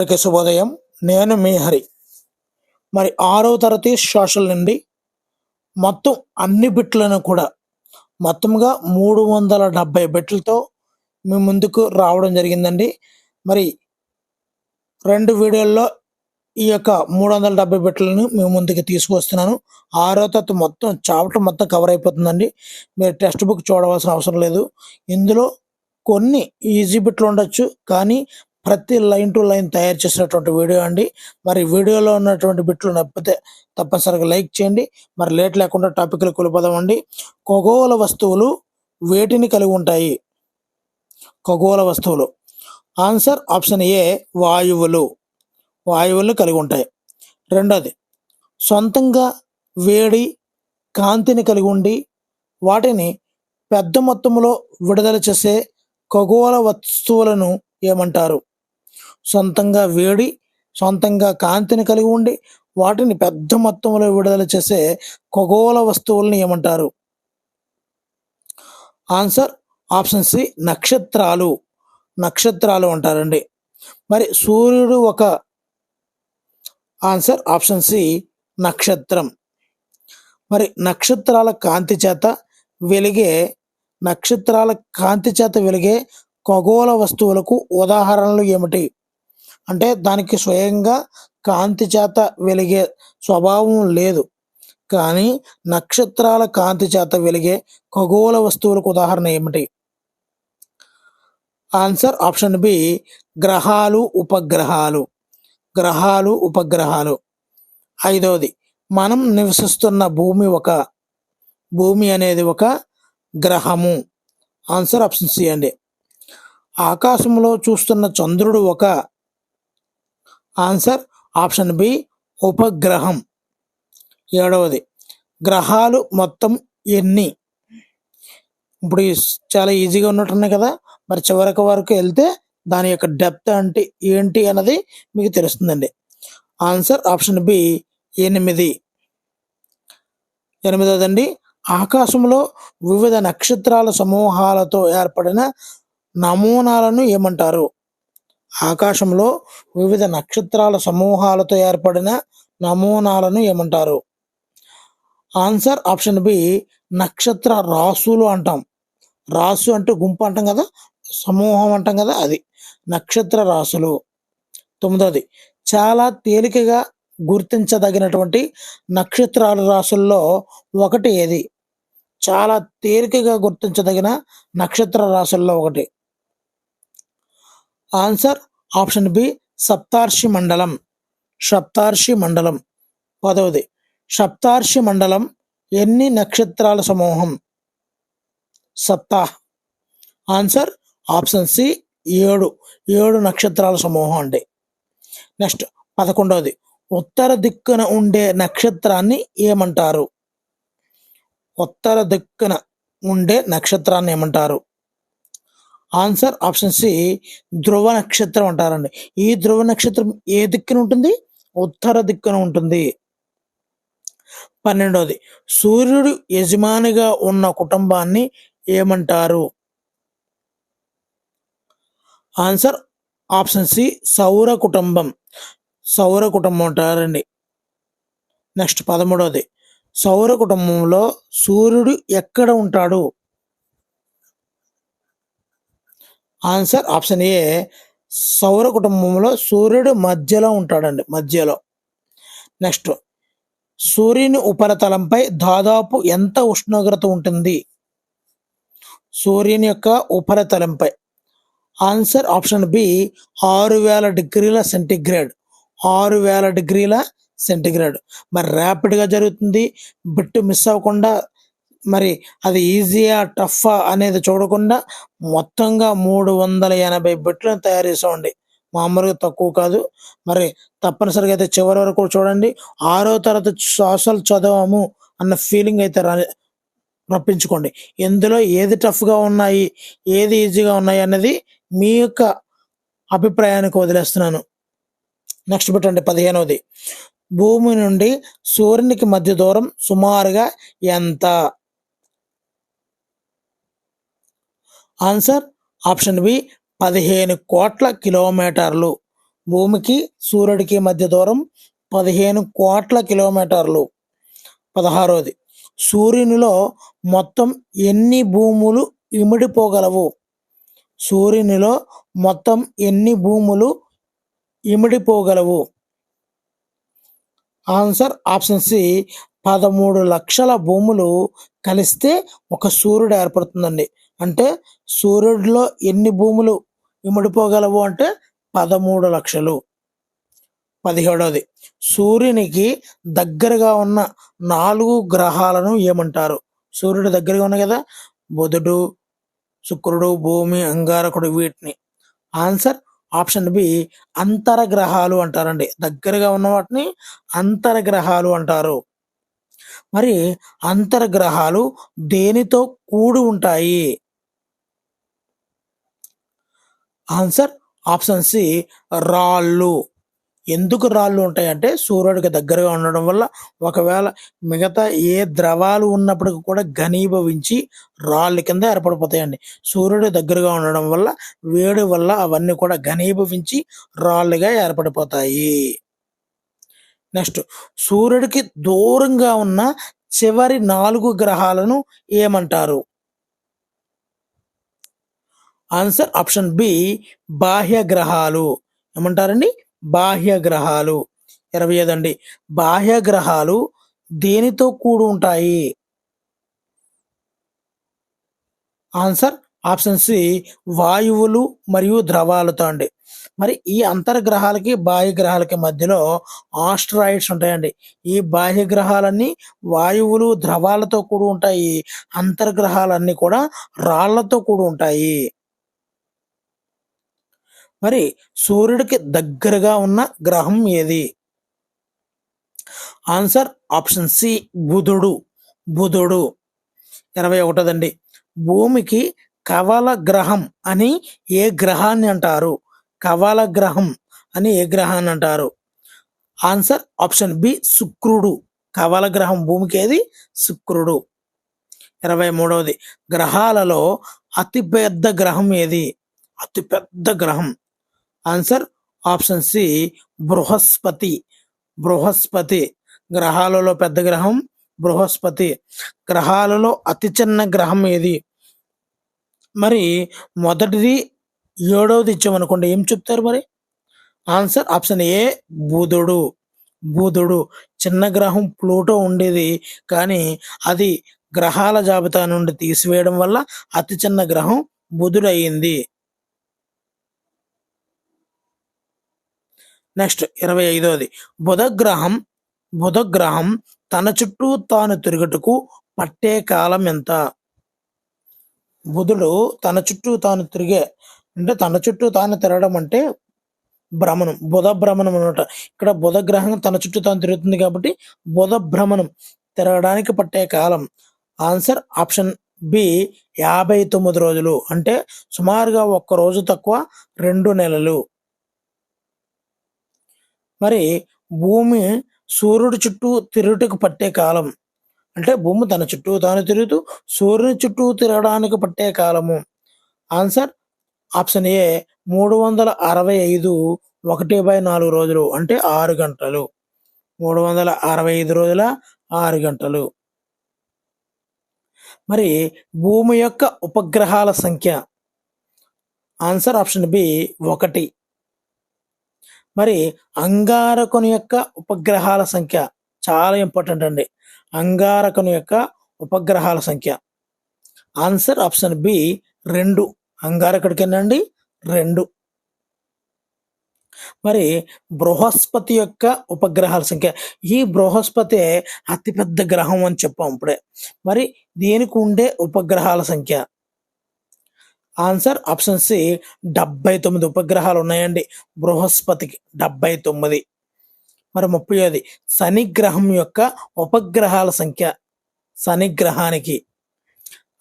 అందరికీ శుభోదయం. నేను మీ హరి. మరి 6వ తరగతి సోషల్ నుండి మొత్తం అన్ని బిట్లను కూడా మొత్తంగా 370 బిట్లతో మీ ముందుకు రావడం జరిగిందండి. మరి 2 వీడియోల్లో ఈ యొక్క 370 బిట్లను మీ ముందుకు తీసుకువస్తున్నాను. 6వ తరగతి మొత్తం చాప్టర్ మొత్తం కవర్ అయిపోతుందండి. మీరు టెక్స్ట్ బుక్ చూడవలసిన అవసరం లేదు. ఇందులో కొన్ని ఈజీ బిట్లు ఉండొచ్చు, కానీ ప్రతి లైన్ టు లైన్ తయారు చేసినటువంటి వీడియో అండి. మరి వీడియోలో ఉన్నటువంటి బిట్లు నప్పితే తప్పనిసరిగా లైక్ చేయండి. మరి లేట్ లేకుండా టాపిక్లకు వెళ్ళిపోదామండి. ఖగోళ వస్తువులు వేటిని కలిగి ఉంటాయి? ఖగోళ వస్తువులు ఆన్సర్ ఆప్షన్ ఏ వాయువులు. వాయువులను కలిగి ఉంటాయి. రెండోది, సొంతంగా వేడి కాంతిని కలిగి ఉండి వాటిని పెద్ద మొత్తంలో విడుదల చేసే ఖగోళ వస్తువులను ఏమంటారు? సొంతంగా వేడి, సొంతంగా కాంతిని కలిగి ఉండి వాటిని పెద్ద మొత్తంలో విడుదల చేసే ఖగోళ వస్తువులను ఏమంటారు? ఆన్సర్ ఆప్షన్ సి నక్షత్రాలు. నక్షత్రాలు అంటారండి. మరి సూర్యుడు ఒక ఆన్సర్ ఆప్షన్ సి నక్షత్రం. మరి నక్షత్రాల కాంతి చేత వెలిగే ఖగోళ వస్తువులకు ఉదాహరణలు ఏమిటి? అంటే దానికి స్వయంగా కాంతి చేత వెలిగే స్వభావం లేదు, కానీ నక్షత్రాల కాంతి చేత వెలిగే ఖగోళ వస్తువులకు ఉదాహరణ ఏమిటి? ఆన్సర్ ఆప్షన్ బి గ్రహాలు, ఉపగ్రహాలు. గ్రహాలు, ఉపగ్రహాలు. ఐదవది, మనం నివసిస్తున్న భూమి అనేది ఒక గ్రహము. ఆన్సర్ ఆప్షన్ సి అండి. ఆకాశంలో చూస్తున్న చంద్రుడు ఒక ఆన్సర్ ఆప్షన్ బి ఉపగ్రహం. ఏడవది, గ్రహాలు మొత్తం ఎన్ని? ఇప్పుడు చాలా ఈజీగా ఉన్నట్టున్నాయి కదా. మరి చివరికి వరకు వెళ్తే దాని యొక్క డెప్త్ అంటే ఏంటి అన్నది మీకు తెలుస్తుందండి. Answer option B 8. ఎనిమిదవదండి, ఆకాశంలో వివిధ నక్షత్రాల సమూహాలతో ఏర్పడిన నమూనాలను ఏమంటారు? ఆకాశంలో వివిధ నక్షత్రాల సమూహాలతో ఏర్పడిన నమూనాలను ఏమంటారు? ఆన్సర్ ఆప్షన్ బి నక్షత్ర రాసులు అంటాం. రాసు అంటే గుంపు అంటాం కదా, సమూహం అంటాం కదా, అది నక్షత్ర రాసులు. తొమ్మిదవది, చాలా తేలికగా గుర్తించదగినటువంటి నక్షత్రాల రాసుల్లో ఒకటి ఏది? చాలా తేలికగా గుర్తించదగిన నక్షత్ర రాసుల్లో ఒకటి. ఆన్సర్ ఆప్షన్ బి సప్తార్షి మండలం. సప్తార్షి మండలం. 10వది, సప్తార్షి మండలం ఎన్ని నక్షత్రాల సమూహం? సప్తా. ఆన్సర్ ఆప్షన్ సి 7 నక్షత్రాల సమూహం అండి. నెక్స్ట్ 11వది, ఉత్తర దిక్కున ఉండే నక్షత్రాన్ని ఏమంటారు? ఉత్తర దిక్కున ఉండే నక్షత్రాన్ని ఏమంటారు? ఆన్సర్ ఆప్షన్ సి ధ్రువ నక్షత్రం అంటారండి. ఈ ధ్రువ నక్షత్రం ఏ దిక్కున ఉంటుంది? ఉత్తర దిక్కున ఉంటుంది. 12వది, సూర్యుడు యజమానిగా ఉన్న కుటుంబాన్ని ఏమంటారు? ఆన్సర్ ఆప్షన్ సి సౌర కుటుంబం. సౌర కుటుంబం అంటారండి. నెక్స్ట్ 13వది, సౌర కుటుంబంలో సూర్యుడు ఎక్కడ ఉంటాడు? ఆన్సర్ ఆప్షన్ ఏ సౌర కుటుంబంలో సూర్యుడు మధ్యలో ఉంటాడండి, మధ్యలో. నెక్స్ట్, సూర్యుని ఉపరితలంపై దాదాపు ఎంత ఉష్ణోగ్రత ఉంటుంది? సూర్యుని యొక్క ఉపరితలంపై. ఆన్సర్ ఆప్షన్ బి 6000 డిగ్రీల సెంటిగ్రేడ్. 6000 డిగ్రీల సెంటిగ్రేడ్. మరి ర్యాపిడ్గా జరుగుతుంది. బిట్ మిస్ అవ్వకుండా, మరి అది ఈజీయా టఫా అనేది చూడకుండా మొత్తంగా 380 బిట్లను తయారు చేసామండి. మామూలుగా తక్కువ కాదు. మరి తప్పనిసరిగా అయితే చివరి వరకు చూడండి. 6వ తరగతి సోషల్ చదవము అన్న ఫీలింగ్ అయితే రప్పించుకోండి. ఇందులో ఏది టఫ్గా ఉన్నాయి, ఏది ఈజీగా ఉన్నాయి అన్నది మీ యొక్క అభిప్రాయానికి వదిలేస్తున్నాను. నెక్స్ట్ పెట్టండి 15వది, భూమి నుండి సూర్యునికి మధ్య దూరం సుమారుగా ఎంత? ఆన్సర్ ఆప్షన్ బి 15 కోట్ల కిలోమీటర్లు. భూమికి సూర్యుడికి మధ్య దూరం 15 కోట్ల కిలోమీటర్లు. 16వది, సూర్యునిలో మొత్తం ఎన్ని భూములు ఇమిడిపోగలవు? సూర్యునిలో మొత్తం ఎన్ని భూములు ఇమిడిపోగలవు? ఆన్సర్ ఆప్షన్ సి, 13 లక్షల భూములు కలిస్తే ఒక సూర్యుడు ఏర్పడుతుందండి. అంటే సూర్యుడిలో ఎన్ని భూములు ఇమిడిపోగలవు అంటే 13 లక్షలు. 17వది, సూర్యునికి దగ్గరగా ఉన్న 4 గ్రహాలను ఏమంటారు? సూర్యుడు దగ్గరగా ఉన్నాయి కదా, బుధుడు, శుక్రుడు, భూమి, అంగారకుడు, వీటిని. ఆన్సర్ ఆప్షన్ బి, అంతరగ్రహాలు అంటారండి. దగ్గరగా ఉన్న వాటిని అంతరగ్రహాలు అంటారు. మరి అంతర్గ్రహాలు దేనితో కూడి ఉంటాయి? ఆన్సర్ ఆప్షన్ సి, రాళ్ళు. ఎందుకు రాళ్ళు ఉంటాయంటే సూర్యుడికి దగ్గరగా ఉండడం వల్ల ఒకవేళ మిగతా ఏ ద్రవాలు ఉన్నప్పటికీ కూడా ఘనీభవించి రాళ్ళ కింద ఏర్పడిపోతాయండి. సూర్యుడు దగ్గరగా ఉండడం వల్ల వేడి వల్ల అవన్నీ కూడా ఘనీభవించి రాళ్ళుగా ఏర్పడిపోతాయి. నెక్స్ట్, సూర్యుడికి దూరంగా ఉన్న చివరి 4 గ్రహాలను ఏమంటారు? ఆన్సర్ ఆప్షన్ బి, బాహ్య గ్రహాలు. ఏమంటారండి? బాహ్య గ్రహాలు. 25 అండి, బాహ్య గ్రహాలు దేనితో కూడి ఉంటాయి? ఆన్సర్ ఆప్షన్ సి, వాయువులు మరియు ద్రవాలతో అండి. మరి ఈ అంతర్గ్రహాలకి బాహ్య గ్రహాలకి మధ్యలో ఆస్ట్రాయిడ్స్ ఉంటాయండి. ఈ బాహ్య గ్రహాలన్నీ వాయువులు ద్రవాలతో కూడి ఉంటాయి. అంతర్గ్రహాలన్నీ కూడా రాళ్లతో కూడి ఉంటాయి. మరి సూర్యుడికి దగ్గరగా ఉన్న గ్రహం ఏది? ఆన్సర్ ఆప్షన్ సి, బుధుడు. బుధుడు. 21దండి, భూమికి కవల గ్రహం అని ఏ గ్రహాన్ని అంటారు? కవల గ్రహం అని ఏ గ్రహాన్ని అంటారు? ఆన్సర్ ఆప్షన్ బి, శుక్రుడు. కవల గ్రహం భూమికి ఏది? శుక్రుడు. 23వది, గ్రహాలలో అతిపెద్ద గ్రహం ఏది? అతిపెద్ద గ్రహం. ఆన్సర్ ఆప్షన్ సి, బృహస్పతి. బృహస్పతి. గ్రహాలలో పెద్ద గ్రహం బృహస్పతి. గ్రహాలలో అతి చిన్న గ్రహం ఏది? మరి మొదటిది 7వది ఇచ్చామనుకోండి, ఏం చెప్తారు మరి? ఆన్సర్ ఆప్షన్ ఏ, బుధుడు. బుధుడు. చిన్న గ్రహం ప్లూటో ఉండేది, కానీ అది గ్రహాల జాబితా నుండి తీసివేయడం వల్ల అతి చిన్న గ్రహం బుధుడు అయ్యింది. నెక్స్ట్ 25వది, బుధగ్రహం తన చుట్టూ తాను తిరుగుటకు పట్టే కాలం ఎంత? బుధుడు తన చుట్టూ తాను తిరిగే, అంటే తన చుట్టూ తాను తిరగడం అంటే భ్రమణం, బుధ భ్రమణం అనమాట. ఇక్కడ బుధ గ్రహం తన చుట్టూ తాను తిరుగుతుంది కాబట్టి బుధ భ్రమణం తిరగడానికి పట్టే కాలం. ఆన్సర్ ఆప్షన్ బి, 59 రోజులు. అంటే సుమారుగా 1 రోజు తక్కువ 2 నెలలు. మరి భూమి సూర్యుడి చుట్టూ తిరుగుటకు పట్టే కాలం, అంటే భూమి తన చుట్టూ తాను తిరుగుతూ సూర్యుని చుట్టూ తిరగడానికి పట్టే కాలము. ఆన్సర్ ఆప్షన్ ఏ, 365 1/4 రోజులు, అంటే 6 గంటలు. 365 రోజుల 6 గంటలు. మరి భూమి యొక్క ఉపగ్రహాల సంఖ్య? Answer option B, 1. మరి అంగారకుని యొక్క ఉపగ్రహాల సంఖ్య చాలా ఇంపార్టెంట్ అండి. అంగారకుని యొక్క ఉపగ్రహాల సంఖ్య. Answer option B, 2. అంగారకుడికి ఎన్నండి? 2. మరి బృహస్పతి యొక్క ఉపగ్రహాల సంఖ్య? ఈ బృహస్పతి అతిపెద్ద గ్రహం అని చెప్పాం ఇప్పుడే. మరి దీనికి ఉండే ఉపగ్రహాల సంఖ్య? ఆన్సర్ ఆప్షన్ సి, 79 ఉపగ్రహాలు ఉన్నాయండి బృహస్పతికి. 79. మరి 30వది, శని గ్రహం యొక్క ఉపగ్రహాల సంఖ్య? శని గ్రహానికి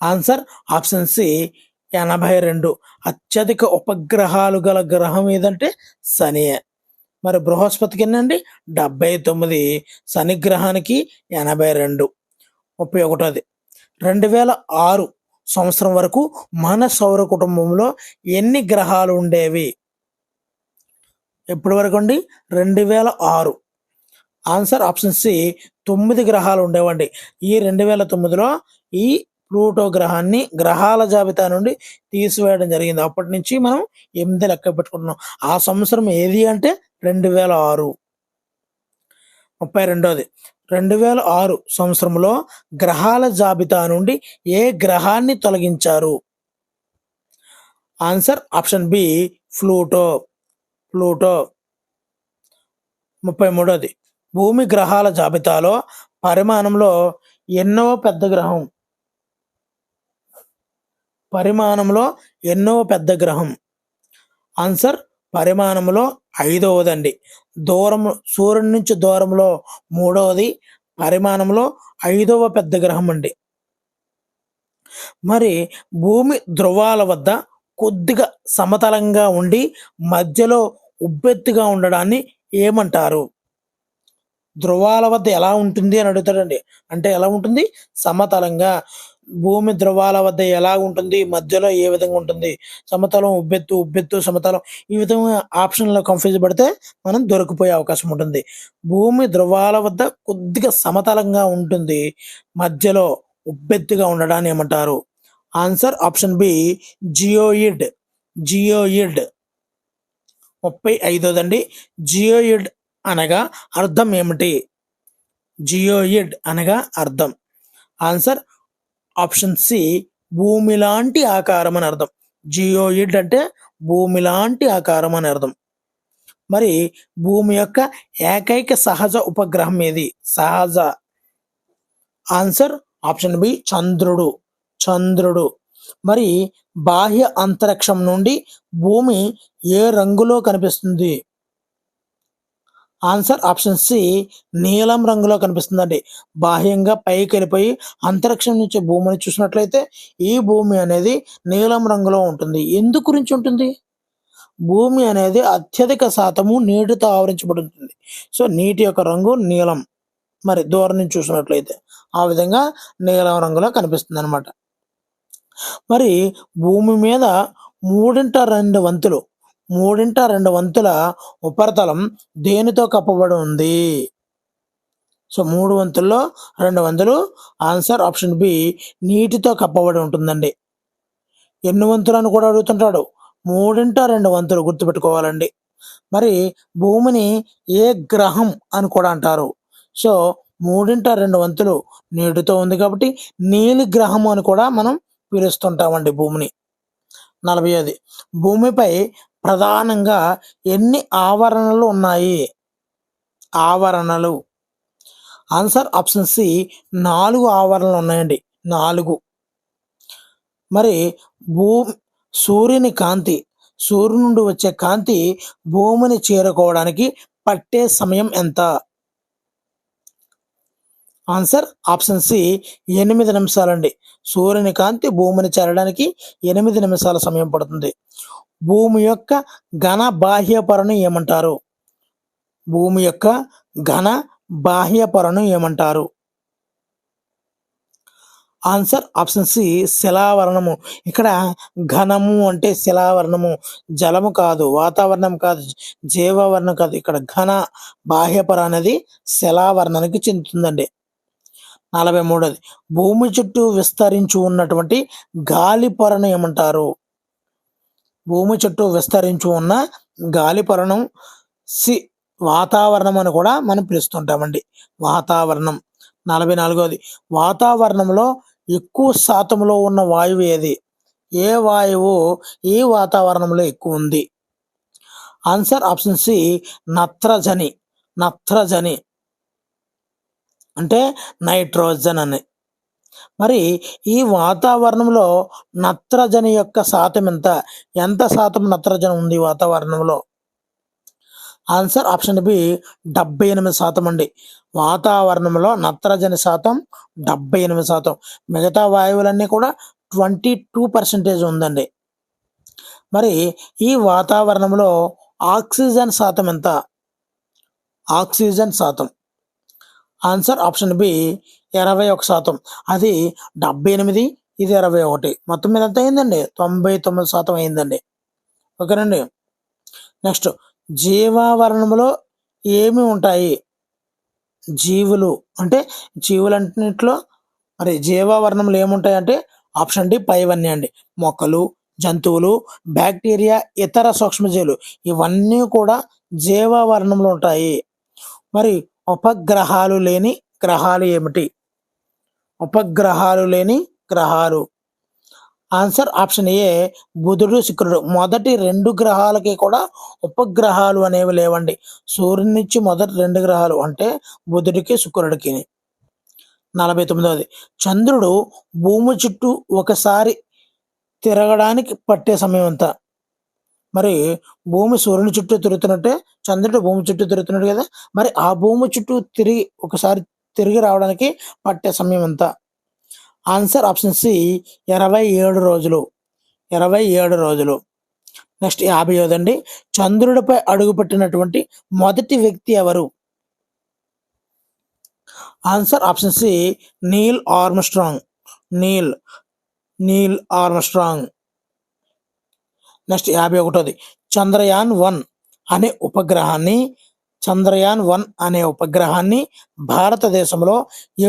ఆన్సర్ ఆప్షన్ సి, 82. అత్యధిక ఉపగ్రహాలు గల గ్రహం ఏదంటే శనియే. మరి బృహస్పతికి ఎన్నండి? 79. శని గ్రహానికి 82. 31వది, 2006 సంవత్సరం వరకు మన సౌర కుటుంబంలో ఎన్ని గ్రహాలు ఉండేవి? ఎప్పటి వరకు అండి 2006. ఆన్సర్ ఆప్షన్ సి 9 గ్రహాలు ఉండేవండి. ఈ 2009లో ఈ ప్లూటో గ్రహాన్ని గ్రహాల జాబితా నుండి తీసివేయడం జరిగింది. అప్పటి నుంచి మనం 8 లెక్క పెట్టుకుంటున్నాం. ఆ సంవత్సరం ఏది అంటే 2006. 32ది 2006 సంవత్సరంలో గ్రహాల జాబితా నుండి ఏ గ్రహాన్ని తొలగించారు? Answer option B Pluto. 33ది భూమి గ్రహాల జాబితాలో పరిమాణంలో ఎన్నో పెద్ద గ్రహం? ఆన్సర్ పరిమాణంలో 5వదండి. సూర్యుడి నుంచి దూరంలో 3వది, పరిమాణంలో 5వ పెద్ద గ్రహం అండి. మరి భూమి ధృవాల వద్ద కొద్దిగా సమతలంగా ఉండి మధ్యలో ఉబ్బెత్తుగా ఉండడాన్ని ఏమంటారు? ధృవాల వద్ద ఎలా ఉంటుంది అని అడుగుతాడండి. అంటే ఎలా ఉంటుంది? సమతలంగా. భూమి ధృవాల వద్ద ఎలా ఉంటుంది, మధ్యలో ఏ విధంగా ఉంటుంది, సమతలం, ఉబ్బెత్తు, సమతలం, ఈ విధంగా ఆప్షన్లో కన్ఫ్యూజ్ పడితే మనం దొరికిపోయే అవకాశం ఉంటుంది. భూమి ధృవాల వద్ద కొద్దిగా సమతలంగా ఉంటుంది, మధ్యలో ఉబ్బెత్తుగా ఉండడాన్ని ఏమంటారు? Answer option B geoid. 35దండి. జియోయిడ్ అనగా అర్థం ఏమిటి? జియోయిడ్ అనగా అర్థం. ఆన్సర్ ఆప్షన్ సి భూమి లాంటి ఆకారం అని అర్థం. జియోయిడ్ అంటే భూమి లాంటి ఆకారం అని అర్థం. మరి భూమి యొక్క ఏకైక సహజ ఉపగ్రహం ఏది? ఆన్సర్ ఆప్షన్ బి చంద్రుడు. మరి బాహ్య అంతరిక్షం నుండి భూమి ఏ రంగులో కనిపిస్తుంది? ఆన్సర్ ఆప్షన్ సి నీలం రంగులో కనిపిస్తుందండి. బాహ్యంగా పైకి వెళ్ళిపోయి అంతరిక్షం నుంచి భూమిని చూసినట్లయితే ఈ భూమి అనేది నీలం రంగులో ఉంటుంది. ఎందు గురించి ఉంటుంది? భూమి అనేది అత్యధిక శాతము నీటితో ఆవరించబడి ఉంటుంది. సో నీటి యొక్క రంగు నీలం. మరి దూరం నుంచి చూసినట్లయితే ఆ విధంగా నీలం రంగులో కనిపిస్తుంది అనమాట. మరి భూమి మీద 2/2 వంతుల ఉపరితలం దేనితో కప్పబడి ఉంది? సో 3 వంతుల్లో 2 వంతులు ఆన్సర్ ఆప్షన్ బి నీటితో కప్పబడి ఉంటుందండి. ఎన్ని వంతులు అని కూడా అడుగుతుంటాడు. 3/2 వంతులు గుర్తుపెట్టుకోవాలండి. మరి భూమిని ఏ గ్రహం అని కూడా అంటారు. సో 3/2 వంతులు నీటితో ఉంది కాబట్టి నీలి గ్రహం అని కూడా మనం పిలుస్తుంటామండి భూమిని. 40ది భూమిపై ప్రధానంగా ఎన్ని ఆవరణలు ఉన్నాయి? ఆవరణలు. ఆన్సర్ ఆప్షన్ సి 4 ఆవరణలు ఉన్నాయండి. 4. మరి సూర్యుని నుండి వచ్చే కాంతి భూమిని చేరుకోవడానికి పట్టే సమయం ఎంత? ఆన్సర్ ఆప్షన్ సి 8 నిమిషాలండి. సూర్యుని కాంతి భూమిని చేరడానికి 8 నిమిషాల సమయం పడుతుంది. భూమి యొక్క ఘన బాహ్య పొరను ఏమంటారు? భూమి యొక్క ఘన బాహ్య పొరను ఏమంటారు? ఆన్సర్ ఆప్షన్ సి శిలావరణము. ఇక్కడ ఘనము అంటే శిలావరణము, జలము కాదు, వాతావరణం కాదు, జీవావరణం కాదు. ఇక్కడ ఘన బాహ్య పొర అనేది శిలావరణానికి చెందుతుందండి. 43ది భూమి చుట్టూ విస్తరించి ఉన్నటువంటి గాలి పొరను ఏమంటారు? భూమి చుట్టూ విస్తరించి ఉన్న గాలి పొరను వాతావరణం అని కూడా మనం పిలుస్తుంటామండి. వాతావరణం. 44ది వాతావరణంలో ఎక్కువ శాతంలో ఉన్న వాయువు ఏది? ఏ వాయువు ఈ వాతావరణంలో ఎక్కువ ఉంది? ఆన్సర్ ఆప్షన్ సి నత్రజని అంటే నైట్రోజన్ అని. మరి ఈ వాతావరణంలో నత్రజని యొక్క శాతం ఎంత శాతం నత్రజని ఉంది వాతావరణంలో? ఆన్సర్ ఆప్షన్ బి 78% అండి. వాతావరణంలో నత్రజని శాతం 78%. మిగతా వాయువులన్నీ కూడా 22% ఉందండి. మరి ఈ వాతావరణంలో ఆక్సిజన్ శాతం ఎంత? ఆక్సిజన్ శాతం ఆన్సర్ ఆప్షన్ బి 21%. అది 78, ఇది 21. మొత్తం మీద ఎంత అయిందండి? 99% అయిందండి. ఓకేనండి. నెక్స్ట్ జీవావరణంలో ఏమి ఉంటాయి? జీవులు అంటే జీవులన్నింటిలో మరి జీవావరణంలో ఏముంటాయంటే ఆప్షన్ డి పైవన్నీ అండి. మొక్కలు, జంతువులు, బ్యాక్టీరియా, ఇతర సూక్ష్మజీవులు ఇవన్నీ కూడా జీవావరణంలో ఉంటాయి. మరి ఉపగ్రహాలు లేని గ్రహాలు ఏమిటి? ఉపగ్రహాలు లేని గ్రహాలు ఆన్సర్ ఆప్షన్ ఏ బుధుడు, శుక్రుడు. మొదటి 2 గ్రహాలకి కూడా ఉపగ్రహాలు అనేవి లేవండి. సూర్యుని నుంచి మొదటి 2 గ్రహాలు అంటే బుధుడికి, శుక్రుడికి. 49వది చంద్రుడు భూమి చుట్టూ ఒకసారి తిరగడానికి పట్టే సమయం ఎంత? మరి భూమి సూర్యుని చుట్టూ తిరుగుతున్నట్టే చంద్రుడు భూమి చుట్టూ తిరుగుతున్నాడు కదా! మరి ఆ భూమి చుట్టూ ఒకసారి తిరిగి రావడానికి పట్టే సమయం ఎంత? ఆన్సర్ ఆప్షన్ సి 27 రోజులు. 27 రోజులు. నెక్స్ట్ 50వదండి చంద్రుడిపై అడుగుపెట్టినటువంటి మొదటి వ్యక్తి ఎవరు? Answer option C Neil Armstrong. Neil Armstrong. Next 51వది చంద్రయాన్-1 అనే ఉపగ్రహాన్ని భారతదేశంలో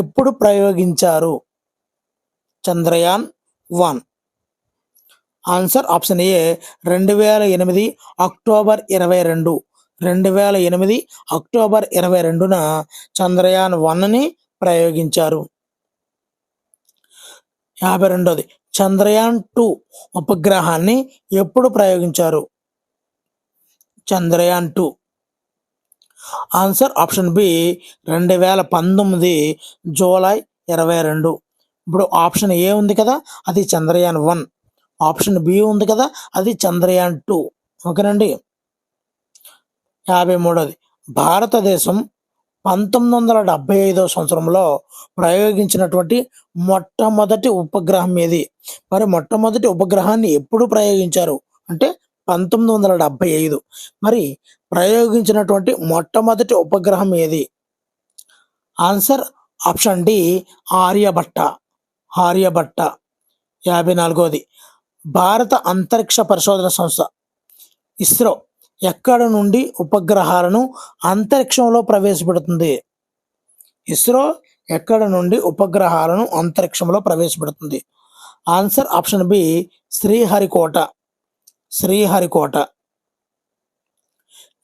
ఎప్పుడు ప్రయోగించారు? చంద్రయాన్-1 answer option A 2008 October 22. 2008 October 22న చంద్రయాన్-1ని ప్రయోగించారు. 52వది చంద్రయాన్-2 ఉపగ్రహాన్ని ఎప్పుడు ప్రయోగించారు? చంద్రయాన్-2 ఆన్సర్ ఆప్షన్ బి 2019 జూలై 22. ఇప్పుడు ఆప్షన్ ఏ ఉంది కదా అది చంద్రయాన్-1, ఆప్షన్ బి ఉంది కదా అది చంద్రయాన్-2. ఓకేనండి. 53వది భారతదేశం 1975వ సంవత్సరంలో ప్రయోగించినటువంటి మొట్టమొదటి ఉపగ్రహం ఏది? మరి మొట్టమొదటి ఉపగ్రహాన్ని ఎప్పుడు ప్రయోగించారు అంటే 1975. మరి ప్రయోగించినటువంటి మొట్టమొదటి ఉపగ్రహం ఏది? Answer option D Aryabhata. 54వది భారత అంతరిక్ష పరిశోధన సంస్థ ఇస్రో ఎక్కడ నుండి ఉపగ్రహాలను అంతరిక్షంలో ప్రవేశపెడుతుంది? ఇస్రో ఎక్కడ నుండి ఉపగ్రహాలను అంతరిక్షంలో ప్రవేశపెడుతుంది? Answer option B Sriharikota.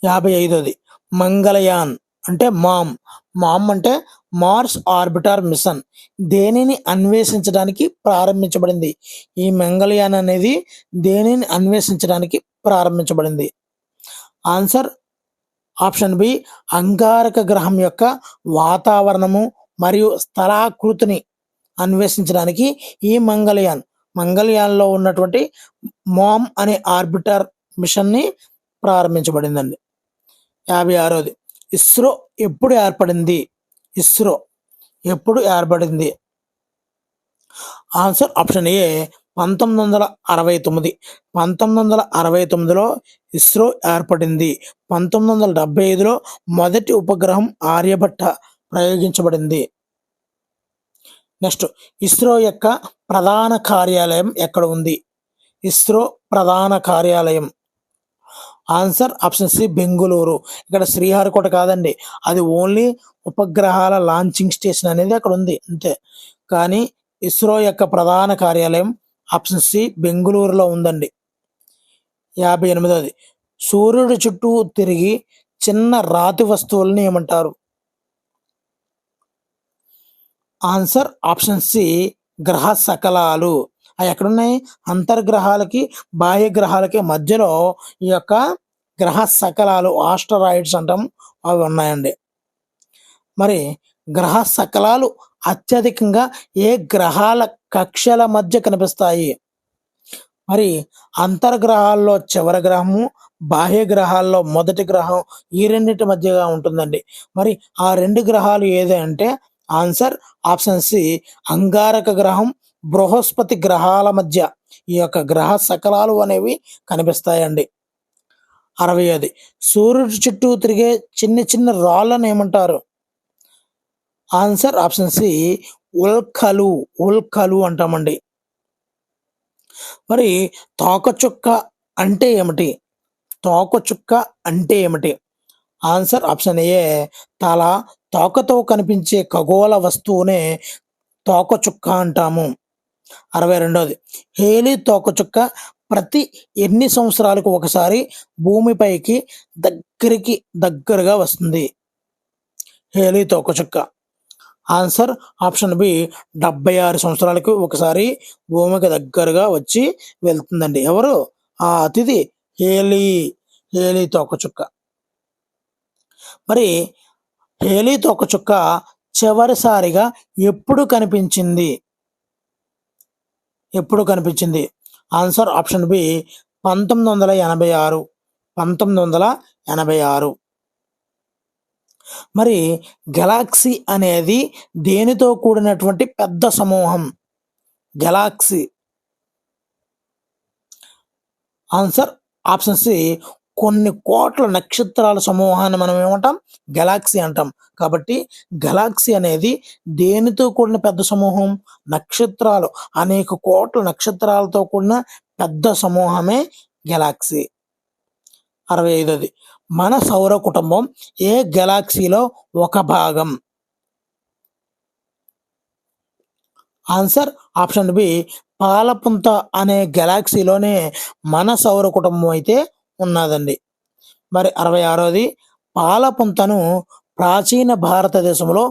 55వది మంగళయాన్ అంటే మామ్ అంటే మార్స్ ఆర్బిటర్ మిషన్ దేనిని అన్వేషించడానికి ప్రారంభించబడింది? ఈ మంగళయాన్ అనేది దేనిని అన్వేషించడానికి ప్రారంభించబడింది? ఆన్సర్ ఆప్షన్ బి అంగారక గ్రహం యొక్క వాతావరణము మరియు స్థలాకృతిని అన్వేషించడానికి ఈ మంగళయాన్లో ఉన్నటువంటి మామ్ అనే ఆర్బిటర్ మిషన్ని ప్రారంభించబడిందండి. 56వది ఇస్రో ఎప్పుడు ఏర్పడింది? ఆన్సర్ ఆప్షన్ ఏ 1969. 1969లో ఇస్రో ఏర్పడింది. 1975లో మొదటి ఉపగ్రహం ఆర్యభట్ట ప్రయోగించబడింది. నెక్స్ట్ ఇస్రో యొక్క ప్రధాన కార్యాలయం ఎక్కడ ఉంది? ఇస్రో ప్రధాన కార్యాలయం ఆన్సర్ ఆప్షన్ సి బెంగుళూరు. ఇక్కడ శ్రీహరికోట కాదండి, అది ఓన్లీ ఉపగ్రహాల లాంచింగ్ స్టేషన్ అనేది అక్కడ ఉంది అంతే. కానీ ఇస్రో యొక్క ప్రధాన కార్యాలయం ఆప్షన్ సి బెంగుళూరులో ఉందండి. 58వది సూర్యుడి చుట్టూ తిరిగి చిన్న రాతి వస్తువులని ఏమంటారు? ఆన్సర్ ఆప్షన్ సి గ్రహ శకలాలు. అవి ఎక్కడున్నాయి? అంతర్గ్రహాలకి బాహ్య గ్రహాలకి మధ్యలో ఈ యొక్క గ్రహ శకలాలు ఆస్టరాయిడ్స్ అంటాం అవి ఉన్నాయండి. మరి గ్రహ శకలాలు అత్యధికంగా ఏ గ్రహాల కక్షల మధ్య కనిపిస్తాయి? మరి అంతర్గ్రహాల్లో చివరి గ్రహము, బాహ్య గ్రహాల్లో మొదటి గ్రహం ఈ రెండింటి మధ్యగా ఉంటుందండి. మరి ఆ 2 గ్రహాలు ఏది అంటే ఆన్సర్ ఆప్షన్ సి అంగారక గ్రహం, బృహస్పతి గ్రహాల మధ్య ఈ యొక్క గ్రహ శకలాలు అనేవి కనిపిస్తాయండి. 60వది సూర్యుడి చుట్టూ తిరిగే చిన్న చిన్న రాళ్ళను ఏమంటారు? ఆన్సర్ ఆప్షన్ సి ఉల్కలు అంటామండి. మరి తోకచుక్క అంటే ఏమిటి? తోకచుక్క అంటే ఏమిటి? ఆన్సర్ ఆప్షన్ ఏ తల. తోకతో కనిపించే ఖగోళ వస్తువునే తోకచుక్క అంటాము. 62ది హేలీ తోకచుక్క ప్రతి ఎన్ని సంవత్సరాలకు ఒకసారి భూమిపైకి దగ్గరగా వస్తుంది? హేలీ తోకచుక్క ఆన్సర్ ఆప్షన్ బి 76 సంవత్సరాలకు ఒకసారి భూమికి దగ్గరగా వచ్చి వెళ్తుందండి. ఎవరు ఆ అతిథి? హేలీ తోకచుక్క. మరి హేలీ తోకచుక్క చివరిసారిగా ఎప్పుడు కనిపించింది? Answer option B 1986. 1986. మరి గెలాక్సీ అనేది దేనితో కూడినటువంటి పెద్ద సమూహం? గెలాక్సీ ఆన్సర్ ఆప్షన్ సి కొన్ని కోట్ల నక్షత్రాల సమూహాన్ని మనం ఏమంటాం? గెలాక్సీ అంటాం. కాబట్టి గెలాక్సీ అనేది దేనితో కూడిన పెద్ద సమూహం? నక్షత్రాలు, అనేక కోట్ల నక్షత్రాలతో కూడిన పెద్ద సమూహమే గెలాక్సీ. 65ది మన సౌర కుటుంబం ఏ గెలాక్సీలో ఒక భాగం? ఆన్సర్ ఆప్షన్ బి పాలపుంత అనే గెలాక్సీలోనే మన సౌర కుటుంబం అయితే ఉన్నదండి. మరి 66ది పాలపుంతను ప్రాచీన భారతదేశంలో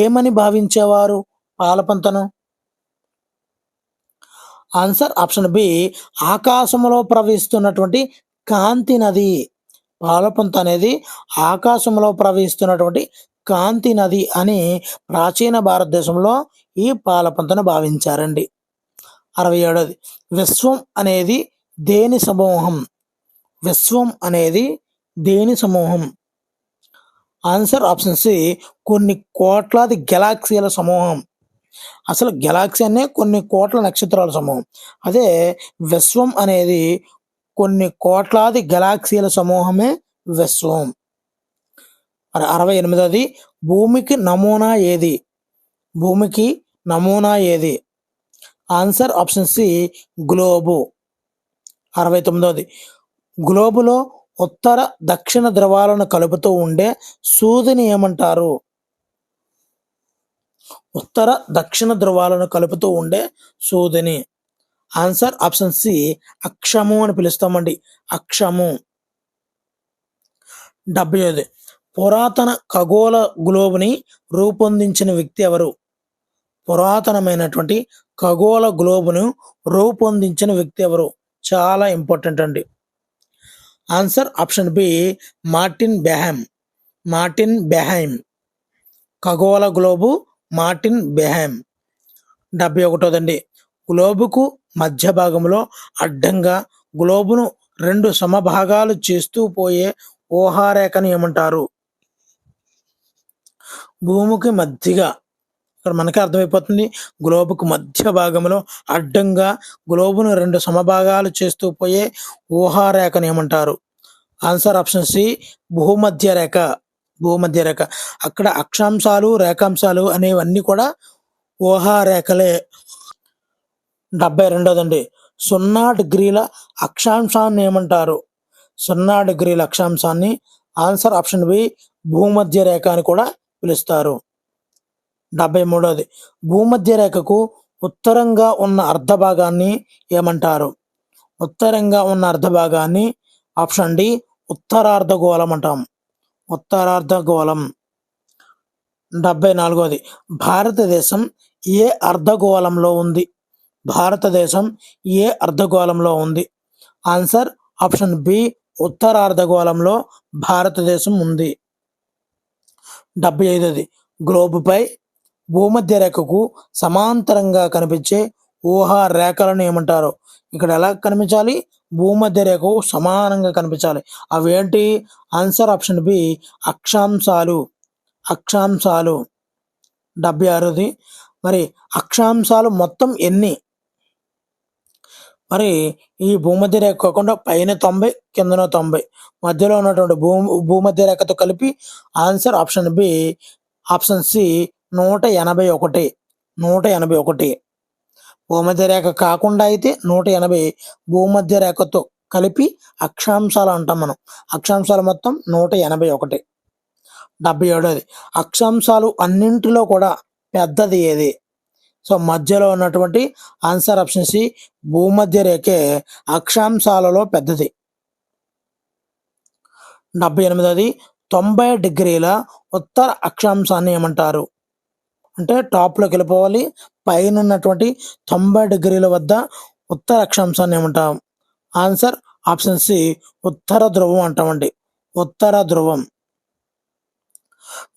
ఏమని భావించేవారు? పాలపుంతను ఆన్సర్ ఆప్షన్ బి ఆకాశంలో ప్రవహిస్తున్నటువంటి కాంతి నది. పాలపుంత అనేది ఆకాశంలో ప్రవహిస్తున్నటువంటి కాంతి నది అని ప్రాచీన భారతదేశంలో ఈ పాలపుంతను భావించారండి. 67ది విశ్వం అనేది దేని సమూహం? ఆన్సర్ ఆప్షన్ సి కొన్ని కోట్లాది గెలాక్సీల సమూహం. అసలు గెలాక్సీ అనే కొన్ని కోట్ల నక్షత్రాల సమూహం. అదే విశ్వం అనేది కొన్ని కోట్లాది గెలాక్సీల సమూహమే విశ్వం. 68ది భూమికి నమూనా ఏది? Answer option C globe. 69ది గ్లోబులో ఉత్తర దక్షిణ ధ్రువాలను కలుపుతూ ఉండే సూదిని ఏమంటారు? ఉత్తర దక్షిణ ధ్రువాలను కలుపుతూ ఉండే సూదిని ఆన్సర్ ఆప్షన్ సి అక్షము అని పిలుస్తామండి. అక్షము. 75 పురాతన ఖగోళ గ్లోబుని రూపొందించిన వ్యక్తి ఎవరు? పురాతనమైనటువంటి ఖగోళ గ్లోబును రూపొందించిన వ్యక్తి ఎవరు? చాలా ఇంపార్టెంట్ అండి. Answer option B Martin Behaim. ఖగోళ గ్లోబు మార్టిన్ బెహైమ్. 71దండి గ్లోబుకు మధ్య భాగంలో అడ్డంగా గ్లోబును 2 సమభాగాలు చేస్తూ పోయే ఊహారేఖను ఏమంటారు? భూమికి మధ్యగా, ఇక్కడ మనకి అర్థమైపోతుంది, గ్లోబుకు మధ్య భాగంలో అడ్డంగా గ్లోబును 2 సమభాగాలు చేస్తూ పోయే ఊహారేఖను ఏమంటారు? ఆన్సర్ ఆప్షన్ సి భూమధ్య రేఖ. అక్కడ అక్షాంశాలు రేఖాంశాలు అనేవన్నీ కూడా ఊహారేఖలే. 72దండి 0 డిగ్రీల అక్షాంశాన్ని ఏమంటారు? 0 డిగ్రీల అక్షాంశాన్ని ఆన్సర్ ఆప్షన్ బి భూమధ్య రేఖ అని కూడా పిలుస్తారు. 73ది భూమధ్య రేఖకు ఉత్తరంగా ఉన్న అర్ధభాగాన్ని ఏమంటారు? ఉత్తరంగా ఉన్న అర్ధభాగాన్ని ఆప్షన్ డి ఉత్తరార్ధగోళం అంటాం. ఉత్తరార్ధగోళం. 74ది భారతదేశం ఏ అర్ధగోళంలో ఉంది? ఆన్సర్ ఆప్షన్ బి ఉత్తరార్ధగోళంలో భారతదేశం ఉంది. 75ది గ్లోబుపై భూమధ్య రేఖకు సమాంతరంగా కనిపించే ఊహా రేఖలను ఏమంటారు? ఇక్కడ ఎలా కనిపించాలి? భూమధ్య రేఖకు సమానంగా కనిపించాలి. అవేంటి? ఆన్సర్ ఆప్షన్ బి అక్షాంశాలు. 76ది మరి అక్షాంశాలు మొత్తం ఎన్ని? మరి ఈ భూమధ్య రేఖ కాకుండా పైన 90 కిందన 90 మధ్యలో ఉన్నటువంటి భూమధ్య రేఖతో కలిపి answer option B option C 181. భూమధ్య రేఖ కాకుండా అయితే 180, భూమధ్య రేఖతో కలిపి అక్షాంశాలు అంటాం మనం. అక్షాంశాలు మొత్తం 181. 77. అక్షాంశాలు అన్నింటిలో కూడా పెద్దది ఏది? సో మధ్యలో ఉన్నటువంటి ఆన్సర్ ఆప్షన్ సి, భూమధ్య రేఖే అక్షాంశాలలో పెద్దది. 78. 90 డిగ్రీల ఉత్తర అక్షాంశాన్ని ఏమంటారు? అంటే టాప్లోకి వెళ్ళిపోవాలి. పైన ఉన్నటువంటి 90 డిగ్రీల వద్ద ఉత్తర అక్షాంశాన్ని ఏమంటాం? ఆన్సర్ ఆప్షన్ సి, ఉత్తర ధ్రువం అంటామండి. ఉత్తర ధ్రువం.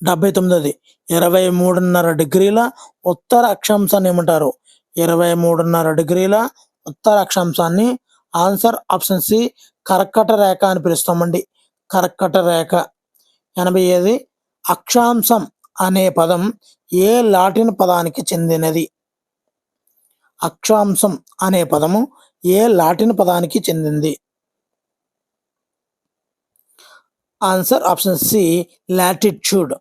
79. 23.5 డిగ్రీల ఉత్తర అక్షాంశాన్ని ఏమంటారు? 23.5 డిగ్రీల ఉత్తర అక్షాంశాన్ని ఆన్సర్ ఆప్షన్ సి, కర్కట రేఖ అని పిలుస్తామండి. కర్కట రేఖ. 85. అక్షాంశం అనే పదం ఏ లాటిన్ పదానికి చెందినది? అక్షాంశం అనే పదము ఏ లాటిన్ పదానికి చెందింది? Answer option C, latitude.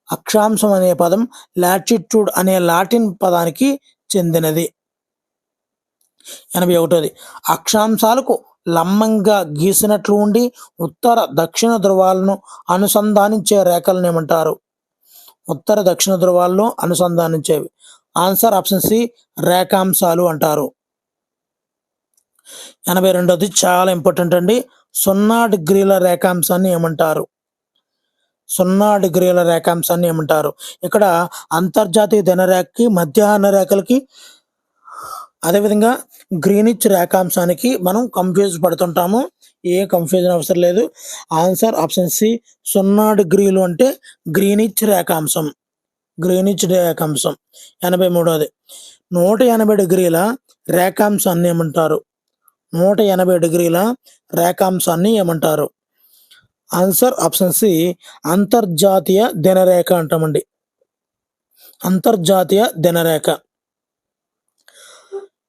అక్షాంశం అనే పదం లాటిట్యూడ్ అనే లాటిన్ పదానికి చెందినది. 81. అక్షాంశాలకు లంబంగా గీసినట్లు ఉండి ఉత్తర దక్షిణ ధ్రువాలను అనుసంధానించే రేఖలను ఏమంటారు? ఉత్తర దక్షిణ ధ్రువాలను అనుసంధానించేవి. ఆన్సర్ ఆప్షన్ సి, రేఖాంశాలు అంటారు. 82. చాలా ఇంపార్టెంట్ అండి. 0 డిగ్రీల రేఖాంశాన్ని ఏమంటారు? 0 డిగ్రీల రేఖాంశాన్ని ఏమంటారు? ఇక్కడ అంతర్జాతీయ దినరేఖకి, మధ్యాహ్న రేఖలకి, అదేవిధంగా గ్రీనిచ్ రేఖాంశానికి మనం కన్ఫ్యూజ్ పడుతుంటాము. ఏ కన్ఫ్యూజన్ అవసరం లేదు. ఆన్సర్ ఆప్షన్ సి, 0 డిగ్రీలు అంటే గ్రీనిచ్ రేఖాంశం. గ్రీనిచ్ రేఖాంశం. 83. 180 డిగ్రీల రేఖాంశాన్ని ఏమంటారు? 180 డిగ్రీల రేఖాంశాన్ని ఏమంటారు? ఆన్సర్ ఆప్షన్ సి, అంతర్జాతీయ దినరేఖ అంటామండి. అంతర్జాతీయ దినరేఖ.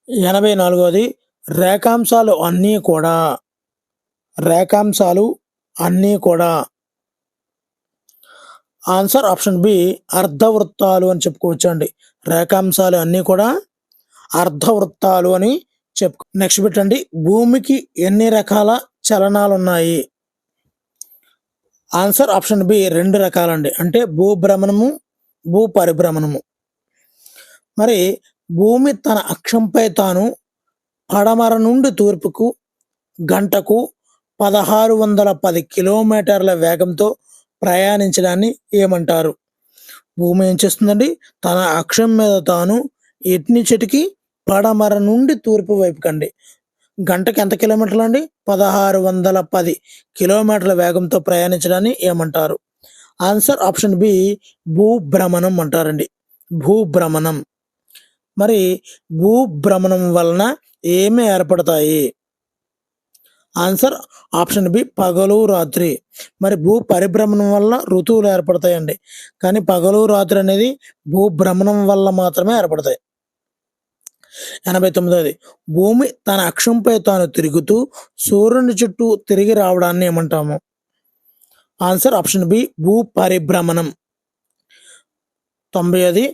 84. రేఖాంశాలు అన్నీ కూడా ఆన్సర్ ఆప్షన్ బి, అర్ధవృత్తాలు అని చెప్పుకోవచ్చు అండి. రేఖాంశాలు అన్నీ కూడా అర్ధవృత్తాలు అని చెప్పుకో. నెక్స్ట్ పెట్టండి, భూమికి ఎన్ని రకాల చలనాలు ఉన్నాయి? ఆన్సర్ ఆప్షన్ బి, 2 రకాలండి. అంటే భూభ్రమణము, భూ పరిభ్రమణము. మరి భూమి తన అక్షంపై తాను పడమర నుండి తూర్పుకు గంటకు 1610 కిలోమీటర్ల వేగంతో ప్రయాణించడాన్ని ఏమంటారు? భూమి ఏం చేస్తుందండి? తన అక్షం మీద తాను ఎట్నిచెటికి పడమర నుండి తూర్పు వైపుకండి గంటకి ఎంత కిలోమీటర్లు అండి? 1610 కిలోమీటర్ల వేగంతో ప్రయాణించడాన్ని ఏమంటారు? ఆన్సర్ ఆప్షన్ బి, భూభ్రమణం అంటారండి. భూభ్రమణం. మరి భూభ్రమణం వలన ఏమి ఏర్పడతాయి? ఆన్సర్ ఆప్షన్ బి, పగలు రాత్రి. మరి భూ పరిభ్రమణం వల్ల ఋతువులు ఏర్పడతాయండి. కానీ పగలు రాత్రి అనేది భూభ్రమణం వల్ల మాత్రమే ఏర్పడతాయి. 89. భూమి తన అక్షంపై తాను తిరుగుతూ సూర్యుని చుట్టూ తిరిగి రావడాన్ని ఏమంటాము? ఆన్సర్ ఆప్షన్ బి, భూ పరిభ్రమణం. 90.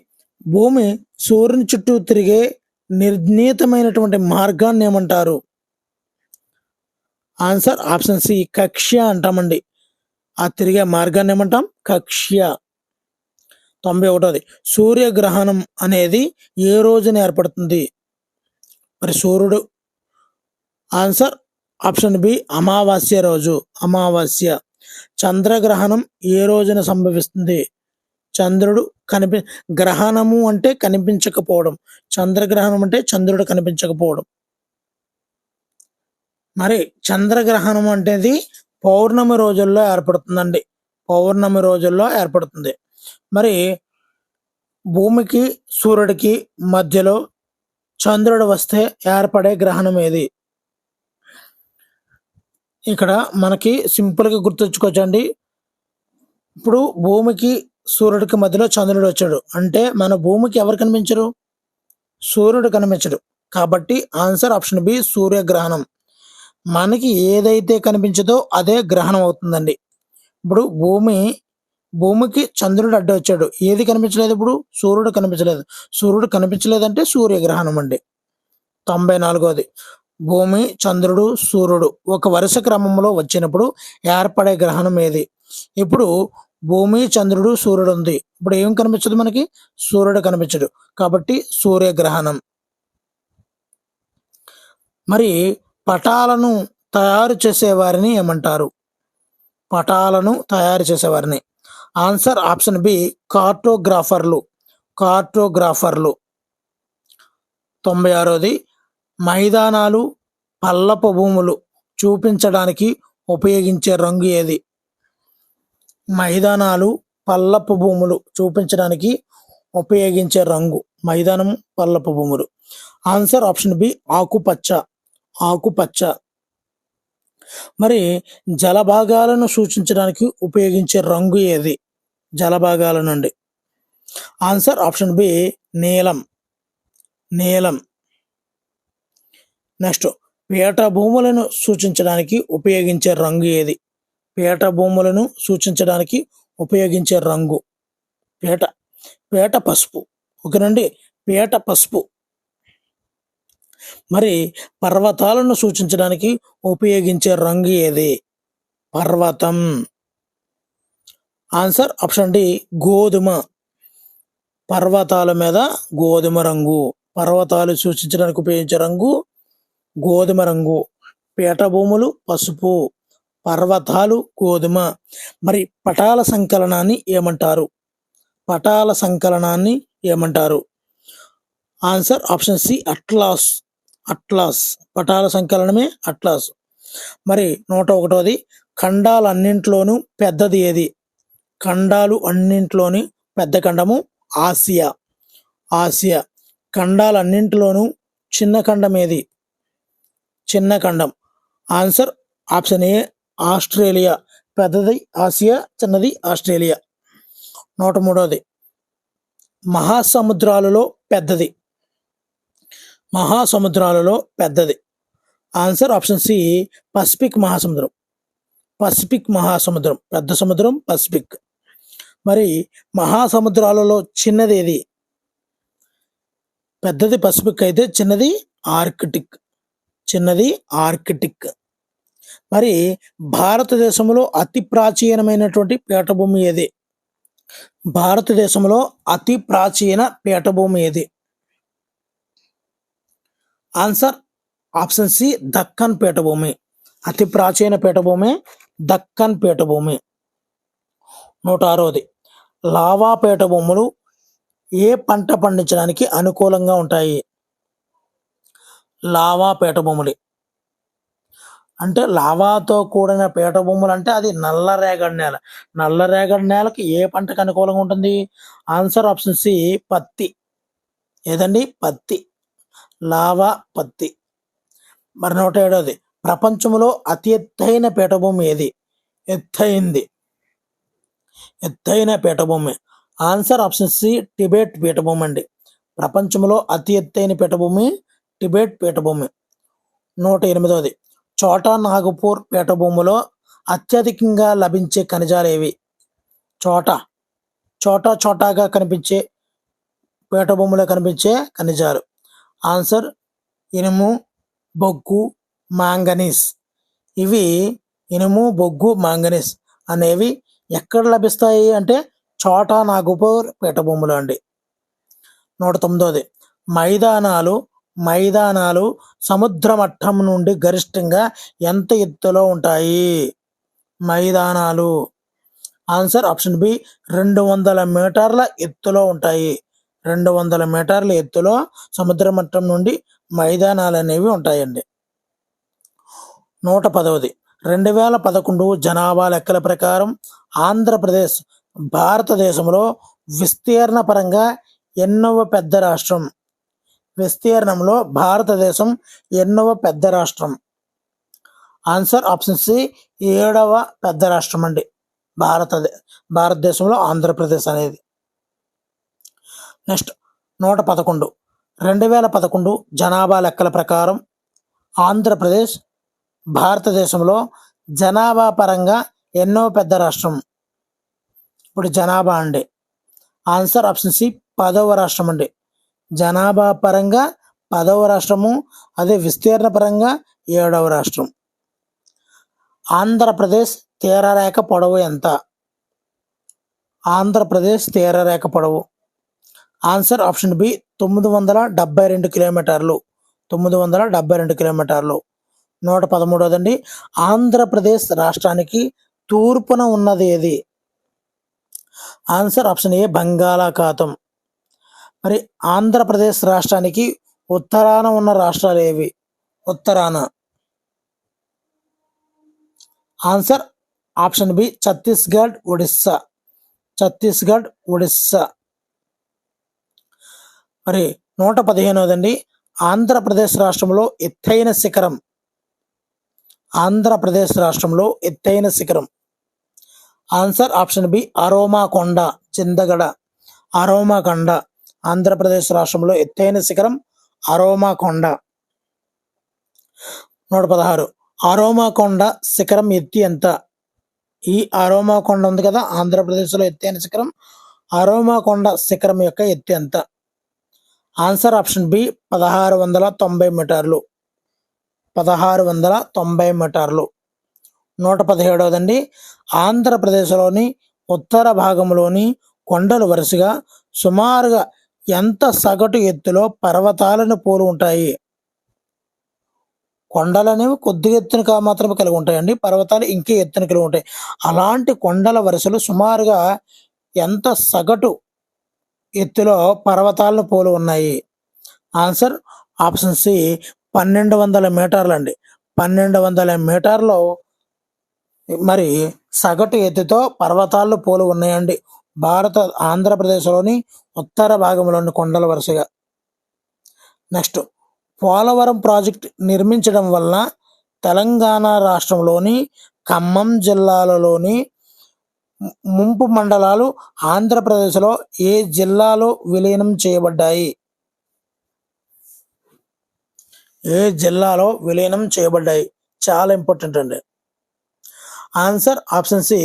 భూమి సూర్యుని చుట్టూ తిరిగే నిర్ణీతమైనటువంటి మార్గాన్ని ఏమంటారు? ఆన్సర్ ఆప్షన్ సి, కక్ష్య అంటామండి. ఆ తిరిగే మార్గాన్ని ఏమంటాం? కక్ష్య. 91. సూర్యగ్రహణం అనేది ఏ రోజున ఏర్పడుతుంది? మరి సూర్యుడు. ఆన్సర్ ఆప్షన్ బి, అమావాస్య రోజు. అమావాస్య. చంద్రగ్రహణం ఏ రోజున సంభవిస్తుంది? చంద్రుడు గ్రహణము అంటే కనిపించకపోవడం. చంద్రగ్రహణం అంటే చంద్రుడు కనిపించకపోవడం. మరి చంద్రగ్రహణం అనేది పౌర్ణమి రోజుల్లో ఏర్పడుతుందండి. పౌర్ణమి రోజుల్లో ఏర్పడుతుంది. మరి భూమికి సూర్యుడికి మధ్యలో చంద్రుడు వస్తే ఏర్పడే గ్రహణం ఏది? ఇక్కడ మనకి సింపుల్గా గుర్తుంచుకోవచ్చండి. ఇప్పుడు భూమికి సూర్యుడికి మధ్యలో చంద్రుడు వచ్చాడు అంటే మన భూమికి ఎవరు కనిపించరు? సూర్యుడు కనిపించడు. కాబట్టి ఆన్సర్ ఆప్షన్ బి, సూర్యగ్రహణం. మనకి ఏదైతే కనిపించదో అదే గ్రహణం అవుతుందండి. ఇప్పుడు భూమికి చంద్రుడు అడ్డు వచ్చాడు, ఏది కనిపించలేదు? ఇప్పుడు సూర్యుడు కనిపించలేదు. సూర్యుడు కనిపించలేదంటే సూర్యగ్రహణం అండి. 94. భూమి, చంద్రుడు, సూర్యుడు ఒక వరుస క్రమంలో వచ్చినప్పుడు ఏర్పడే గ్రహణం ఏది? ఇప్పుడు భూమి, చంద్రుడు, సూర్యుడు ఉంది. ఇప్పుడు ఏం కనిపించదు మనకి? సూర్యుడు కనిపించడు. కాబట్టి సూర్యగ్రహణం. మరి పటాలను తయారు చేసేవారిని ఏమంటారు? పటాలను తయారు చేసేవారిని. ఆన్సర్ ఆప్షన్ బి కార్టోగ్రాఫర్లు. కార్టోగ్రాఫర్లు. 96ది మైదానాలు, పల్లపు భూములు చూపించడానికి ఉపయోగించే రంగు ఏది? మైదానాలు, పల్లపు భూములు చూపించడానికి ఉపయోగించే రంగు మైదానం, పల్లపు భూములు. ఆన్సర్ ఆప్షన్ బి ఆకుపచ్చ. ఆకుపచ్చ. మరి జలభాగాలను సూచించడానికి ఉపయోగించే రంగు ఏది? జలభాగాల నుండి. ఆన్సర్ ఆప్షన్ బి నీలం. నీలం. నెక్స్ట్ పీఠభూములను సూచించడానికి ఉపయోగించే రంగు ఏది? పీఠభూములను సూచించడానికి ఉపయోగించే రంగు పీట పసుపు. ఓకేనండి, పీట పసుపు. మరి పర్వతాలను సూచించడానికి ఉపయోగించే రంగు ఏది? పర్వతం. ఆన్సర్ ఆప్షన్ డి గోధుమ. పర్వతాల మీద గోధుమ రంగు. పర్వతాలు సూచించడానికి ఉపయోగించే రంగు గోధుమ రంగు. పీఠభూములు పసుపు, పర్వతాలు గోధుమ. మరి పటాల సంకలనాన్ని ఏమంటారు? పటాల సంకలనాన్ని ఏమంటారు? Answer option C atlas. Atlas. పటాల సంకలనమే అట్లాస్. మరి 101ది ఖండాలన్నింటిలోనూ పెద్దది ఏది? ఖండాలు అన్నింటిలోని పెద్ద ఖండము ఆసియా. ఆసియా. ఖండాలన్నింటిలోనూ చిన్న ఖండం ఏది? చిన్న ఖండం. ఆన్సర్ ఆప్షన్ ఏ ఆస్ట్రేలియా. పెద్దది ఆసియా, చిన్నది ఆస్ట్రేలియా. 103ది మహాసముద్రాలలో పెద్దది. మహాసముద్రాలలో పెద్దది. ఆన్సర్ ఆప్షన్ సి పసిఫిక్ మహాసముద్రం. పసిఫిక్ మహాసముద్రం. పెద్ద సముద్రం పసిఫిక్. మరి మహాసముద్రాలలో చిన్నది ఏది? పెద్దది పసిఫిక్ అయితే చిన్నది ఆర్కిటిక్. చిన్నది ఆర్కిటిక్. మరి భారతదేశంలో అతి ప్రాచీనమైనటువంటి పీఠభూమి ఏది? భారతదేశంలో అతి ప్రాచీన పీఠభూమి ఏది? ఆన్సర్ ఆప్షన్ సి దక్కన్ పీఠభూమి. అతి ప్రాచీన పీఠభూమి దక్కన్ పీఠభూమి. 106ది లావా పీఠభూములు ఏ పంట పండించడానికి అనుకూలంగా ఉంటాయి? లావా పీఠభూములు అంటే లావాతో కూడిన పీఠభూములు అంటే అది నల్లరేగడి నేల. నల్లరేగడి నేలకి ఏ పంటకు అనుకూలంగా ఉంటుంది? ఆన్సర్ ఆప్షన్ సి పత్తి. ఏదండి? పత్తి. లావా పత్తి. మరి 107ది ప్రపంచంలో అతి ఎత్తైన పీఠభూమి ఏది? ఎత్తైన పీఠభూమి. ఆన్సర్ ఆప్షన్ సి టిబెట్ పీఠభూమి అండి. ప్రపంచంలో అతి ఎత్తైన పీఠభూమి టిబెట్ పీఠభూమి. 108ది చోటా నాగపూర్ పీఠభూమిలో అత్యధికంగా లభించే ఖనిజాలు ఏవి? చోటాగా కనిపించే పీఠభూమిలో కనిపించే ఖనిజాలు. ఆన్సర్ ఇనుము, బొగ్గు, మాంగనీస్. ఇవి ఇనుము, బొగ్గు, మాంగనీస్ అనేవి ఎక్కడ లభిస్తాయి అంటే చోటా నాగపూర్ పీఠభూములు అండి. 109ది మైదానాలు సముద్ర మట్టం నుండి గరిష్టంగా ఎంత ఎత్తులో ఉంటాయి? మైదానాలు. ఆన్సర్ ఆప్షన్ బి 200 మీటర్ల ఎత్తులో ఉంటాయి. 200 మీటర్ల ఎత్తులో సముద్ర మట్టం నుండి మైదానాలు అనేవి ఉంటాయండి. 110ది 2011 జనాభా లెక్కల ప్రకారం ఆంధ్రప్రదేశ్ భారతదేశంలో విస్తీర్ణ పరంగా ఎన్నవ పెద్ద రాష్ట్రం? విస్తీర్ణంలో భారతదేశం ఎన్నవ పెద్ద రాష్ట్రం? ఆన్సర్ ఆప్షన్ సి 7వ పెద్ద రాష్ట్రం అండి. భారతదేశంలో ఆంధ్రప్రదేశ్ అనేది. నెక్స్ట్ 111 2011 జనాభా లెక్కల ప్రకారం ఆంధ్రప్రదేశ్ భారతదేశంలో జనాభా పరంగా ఎన్నో పెద్ద రాష్ట్రం? ఇప్పుడు జనాభా అండి. ఆన్సర్ ఆప్షన్ సి 10వ రాష్ట్రం అండి. జనాభా పరంగా 10వ రాష్ట్రము, అదే విస్తీర్ణ పరంగా 7వ రాష్ట్రం. ఆంధ్రప్రదేశ్ తీరరేఖ పొడవు ఎంత? ఆంధ్రప్రదేశ్ తీరరేఖ పొడవు ఆన్సర్ ఆప్షన్ బి 972 కిలోమీటర్లు. 972 కిలోమీటర్లు. 113దండి, ఆంధ్రప్రదేశ్ రాష్ట్రానికి తూర్పున ఉన్నది ఏది? ఆన్సర్ ఆప్షన్ ఏ బంగాళాఖాతం. మరి ఆంధ్రప్రదేశ్ రాష్ట్రానికి ఉత్తరాన ఉన్న రాష్ట్రాలు ఏవి? ఉత్తరాన answer option B Chhattisgarh, Odisha. Chhattisgarh, Odisha. మరి 115దండి, ఆంధ్రప్రదేశ్ రాష్ట్రంలో ఎత్తైన శిఖరం. ఆంధ్రప్రదేశ్ రాష్ట్రంలో ఎత్తైన శిఖరం ఆన్సర్ ఆప్షన్ బి అరోమా కొండ, చిందగడ. అరోమా కొండ. ఆంధ్రప్రదేశ్ రాష్ట్రంలో ఎత్తైన శిఖరం అరోమా కొండ. 116, అరోమా కొండ శిఖరం ఎత్తి ఎంత? ఈ అరోమా కొండ ఉంది కదా, ఆంధ్రప్రదేశ్లో ఎత్తైన శిఖరం. అరోమా కొండ శిఖరం యొక్క ఎత్తు ఎంత? ఆన్సర్ ఆప్షన్ బి 1690 మీటర్లు. 1690 మీటర్లు. 117దండి, ఆంధ్రప్రదేశ్లోని ఉత్తర భాగంలోని కొండలు వరుసగా సుమారుగా ఎంత సగటు ఎత్తులో పర్వతాలను పోలి ఉంటాయి? కొండలు అనేవి కొద్దిగా ఎత్తును మాత్రమే కలిగి ఉంటాయండి, పర్వతాలు ఇంకే ఎత్తును కలిగి ఉంటాయి. అలాంటి కొండల వరుసలు సుమారుగా ఎంత సగటు ఎత్తులో పర్వతాలను పోలి ఉన్నాయి? ఆన్సర్ ఆప్షన్ సి 1200 మీటర్లు అండి. 1200 మీటర్లు మరి సగటు ఎత్తుతో పర్వతాలు పోలి ఉన్నాయండి ఆంధ్రప్రదేశ్లోని ఉత్తర భాగంలోని కొండల వరుసగా. నెక్స్ట్, పోలవరం ప్రాజెక్ట్ నిర్మించడం వలన తెలంగాణ రాష్ట్రంలోని ఖమ్మం జిల్లాలలోని ముంపు మండలాలు ఆంధ్రప్రదేశ్లో ఏ జిల్లాలో విలీనం చేయబడ్డాయి? ఏ జిల్లాలో విలీనం చేయబడ్డాయి? చాలా ఇంపార్టెంట్ అండి. ఆన్సర్ ఆప్షన్ సి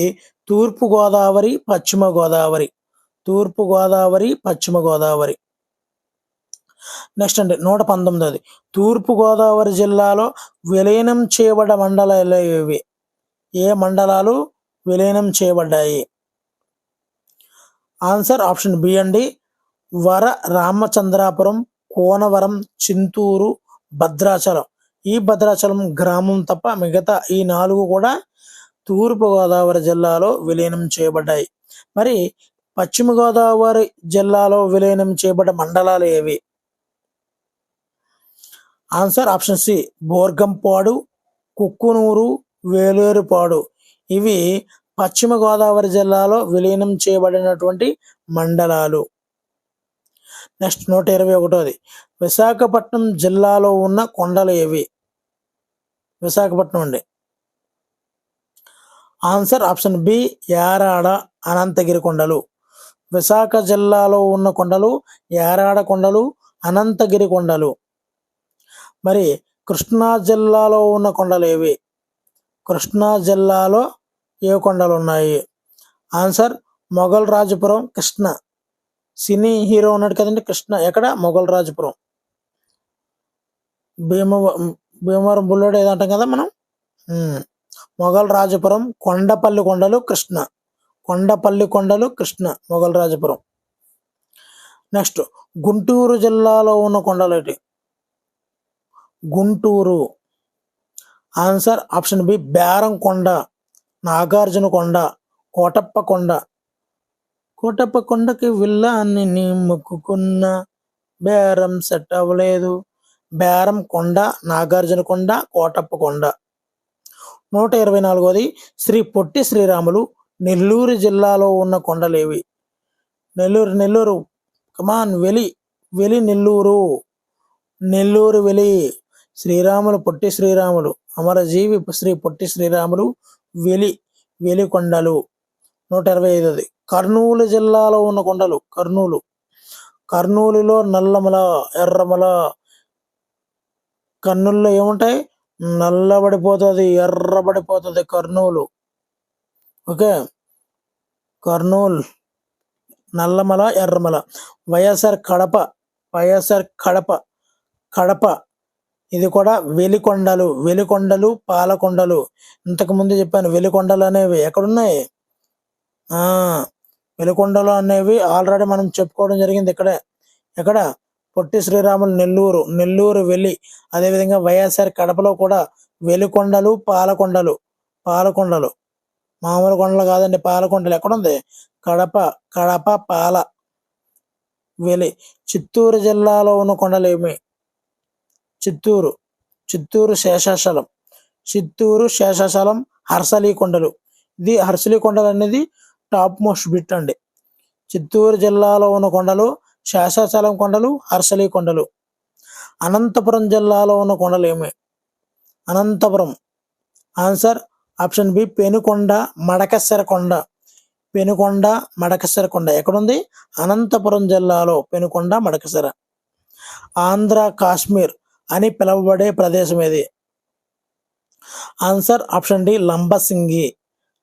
తూర్పు గోదావరి, పశ్చిమ గోదావరి. తూర్పు గోదావరి, పశ్చిమ గోదావరి. నెక్స్ట్ అండి 119, తూర్పు గోదావరి జిల్లాలో విలీనం చేయబడ్డ మండలాలు ఏవి? ఏ మండలాలు విలీనం చేయబడ్డాయి? ఆన్సర్ ఆప్షన్ బి అండి వర రామచంద్రాపురం, కోనవరం, చింతూరు, భద్రాచలం. ఈ భద్రాచలం గ్రామం తప్ప మిగతా ఈ 4 కూడా తూర్పు గోదావరి జిల్లాలో విలీనం చేయబడ్డాయి. మరి పశ్చిమ గోదావరి జిల్లాలో విలీనం చేయబడ్డ మండలాలు ఏవి? Answer option C Borgampadu, Kukkunuru, Velerupadu. ఇవి పశ్చిమ గోదావరి జిల్లాలో విలీనం చేయబడినటువంటి మండలాలు. నెక్స్ట్ 121, విశాఖపట్నం జిల్లాలో ఉన్న కొండలు ఏవి? విశాఖపట్నం అండి. Answer option B Yarada, Ananthagiri కొండలు. విశాఖ జిల్లాలో ఉన్న కొండలు యారాడ కొండలు, అనంతగిరి కొండలు. మరి కృష్ణా జిల్లాలో ఉన్న కొండలు ఏవి? కృష్ణా జిల్లాలో ఏ కొండలు ఉన్నాయి? Answer Mughal Rajapuram, Krishna. Cine hero ఉన్నాడు కదండి కృష్ణ, ఎక్కడ? మొఘల్ రాజపురం. భీమవరం బుల్లోడు ఏదంటాం కదా మనం. మొఘల్ రాజపురం, కొండపల్లి కొండలు, కృష్ణ. కొండపల్లి కొండలు, కృష్ణ, మొఘల్ రాజపురం. నెక్స్ట్, గుంటూరు జిల్లాలో ఉన్న కొండలు ఏంటి? గుంటూరు. ఆన్సర్ ఆప్షన్ బి బేరం కొండ, నాగార్జున కొండ, కోటప్ప కొండ. కోటప్ప కొండకి విల్లాన్ని నీ మొక్కుకున్న బేరం సెట్ అవ్వలేదు. బేరం కొండ, నాగార్జున కొండ, కోటప్ప కొండ. 124, శ్రీ పొట్టి శ్రీరాములు నెల్లూరు జిల్లాలో ఉన్న కొండలేవి? నెల్లూరు కమాన్, వెలి నెల్లూరు. నెల్లూరు వెలి. శ్రీరాములు పొట్టి శ్రీరాములు, అమరజీవి శ్రీ పొట్టి శ్రీరాములు వెలి కొండలు. 125, కర్నూలు జిల్లాలో ఉన్న కొండలు. కర్నూలులో నల్లమల, ఎర్రమల. కర్నూలులో ఏముంటాయి? నల్లబడిపోతుంది, ఎర్రబడిపోతుంది కర్నూలు. ఓకే, కర్నూలు, నల్లమల, ఎర్రమల. వైఎస్ఆర్ కడప. కడప ఇది కూడా వెలికొండలు పాలకొండలు. ఇంతకుముందు చెప్పాను వెలికొండలు అనేవి ఎక్కడున్నాయి. వెలికొండలు అనేవి ఆల్రెడీ మనం చెప్పుకోవడం జరిగింది ఇక్కడే. ఎక్కడ పొట్టి శ్రీరాములు నెల్లూరు వెలి. అదేవిధంగా వైఎస్ఆర్ కడపలో కూడా వెలికొండలు పాలకొండలు మామూలు కొండలు కాదండి, పాలకొండలు ఎక్కడుంది. కడప పాల వెలి. చిత్తూరు జిల్లాలో ఉన్న కొండలు ఏమి. చిత్తూరు శేషాచలం హర్సలీ కొండలు. ఇది హర్సలీ కొండలు అనేది టాప్ మోస్ట్ బిట్ అండి. చిత్తూరు జిల్లాలో ఉన్న కొండలు శేషాచలం కొండలు, హర్సలీ కొండలు. అనంతపురం జిల్లాలో ఉన్న కొండలు ఏమి. Anantapuram answer option B Penukonda Madakasira కొండ. ఎక్కడుంది. అనంతపురం జిల్లాలో పెనుకొండ మడకశిర. ఆంధ్ర కాశ్మీర్ అని పిలువబడే ప్రదేశం ఏది. Answer option D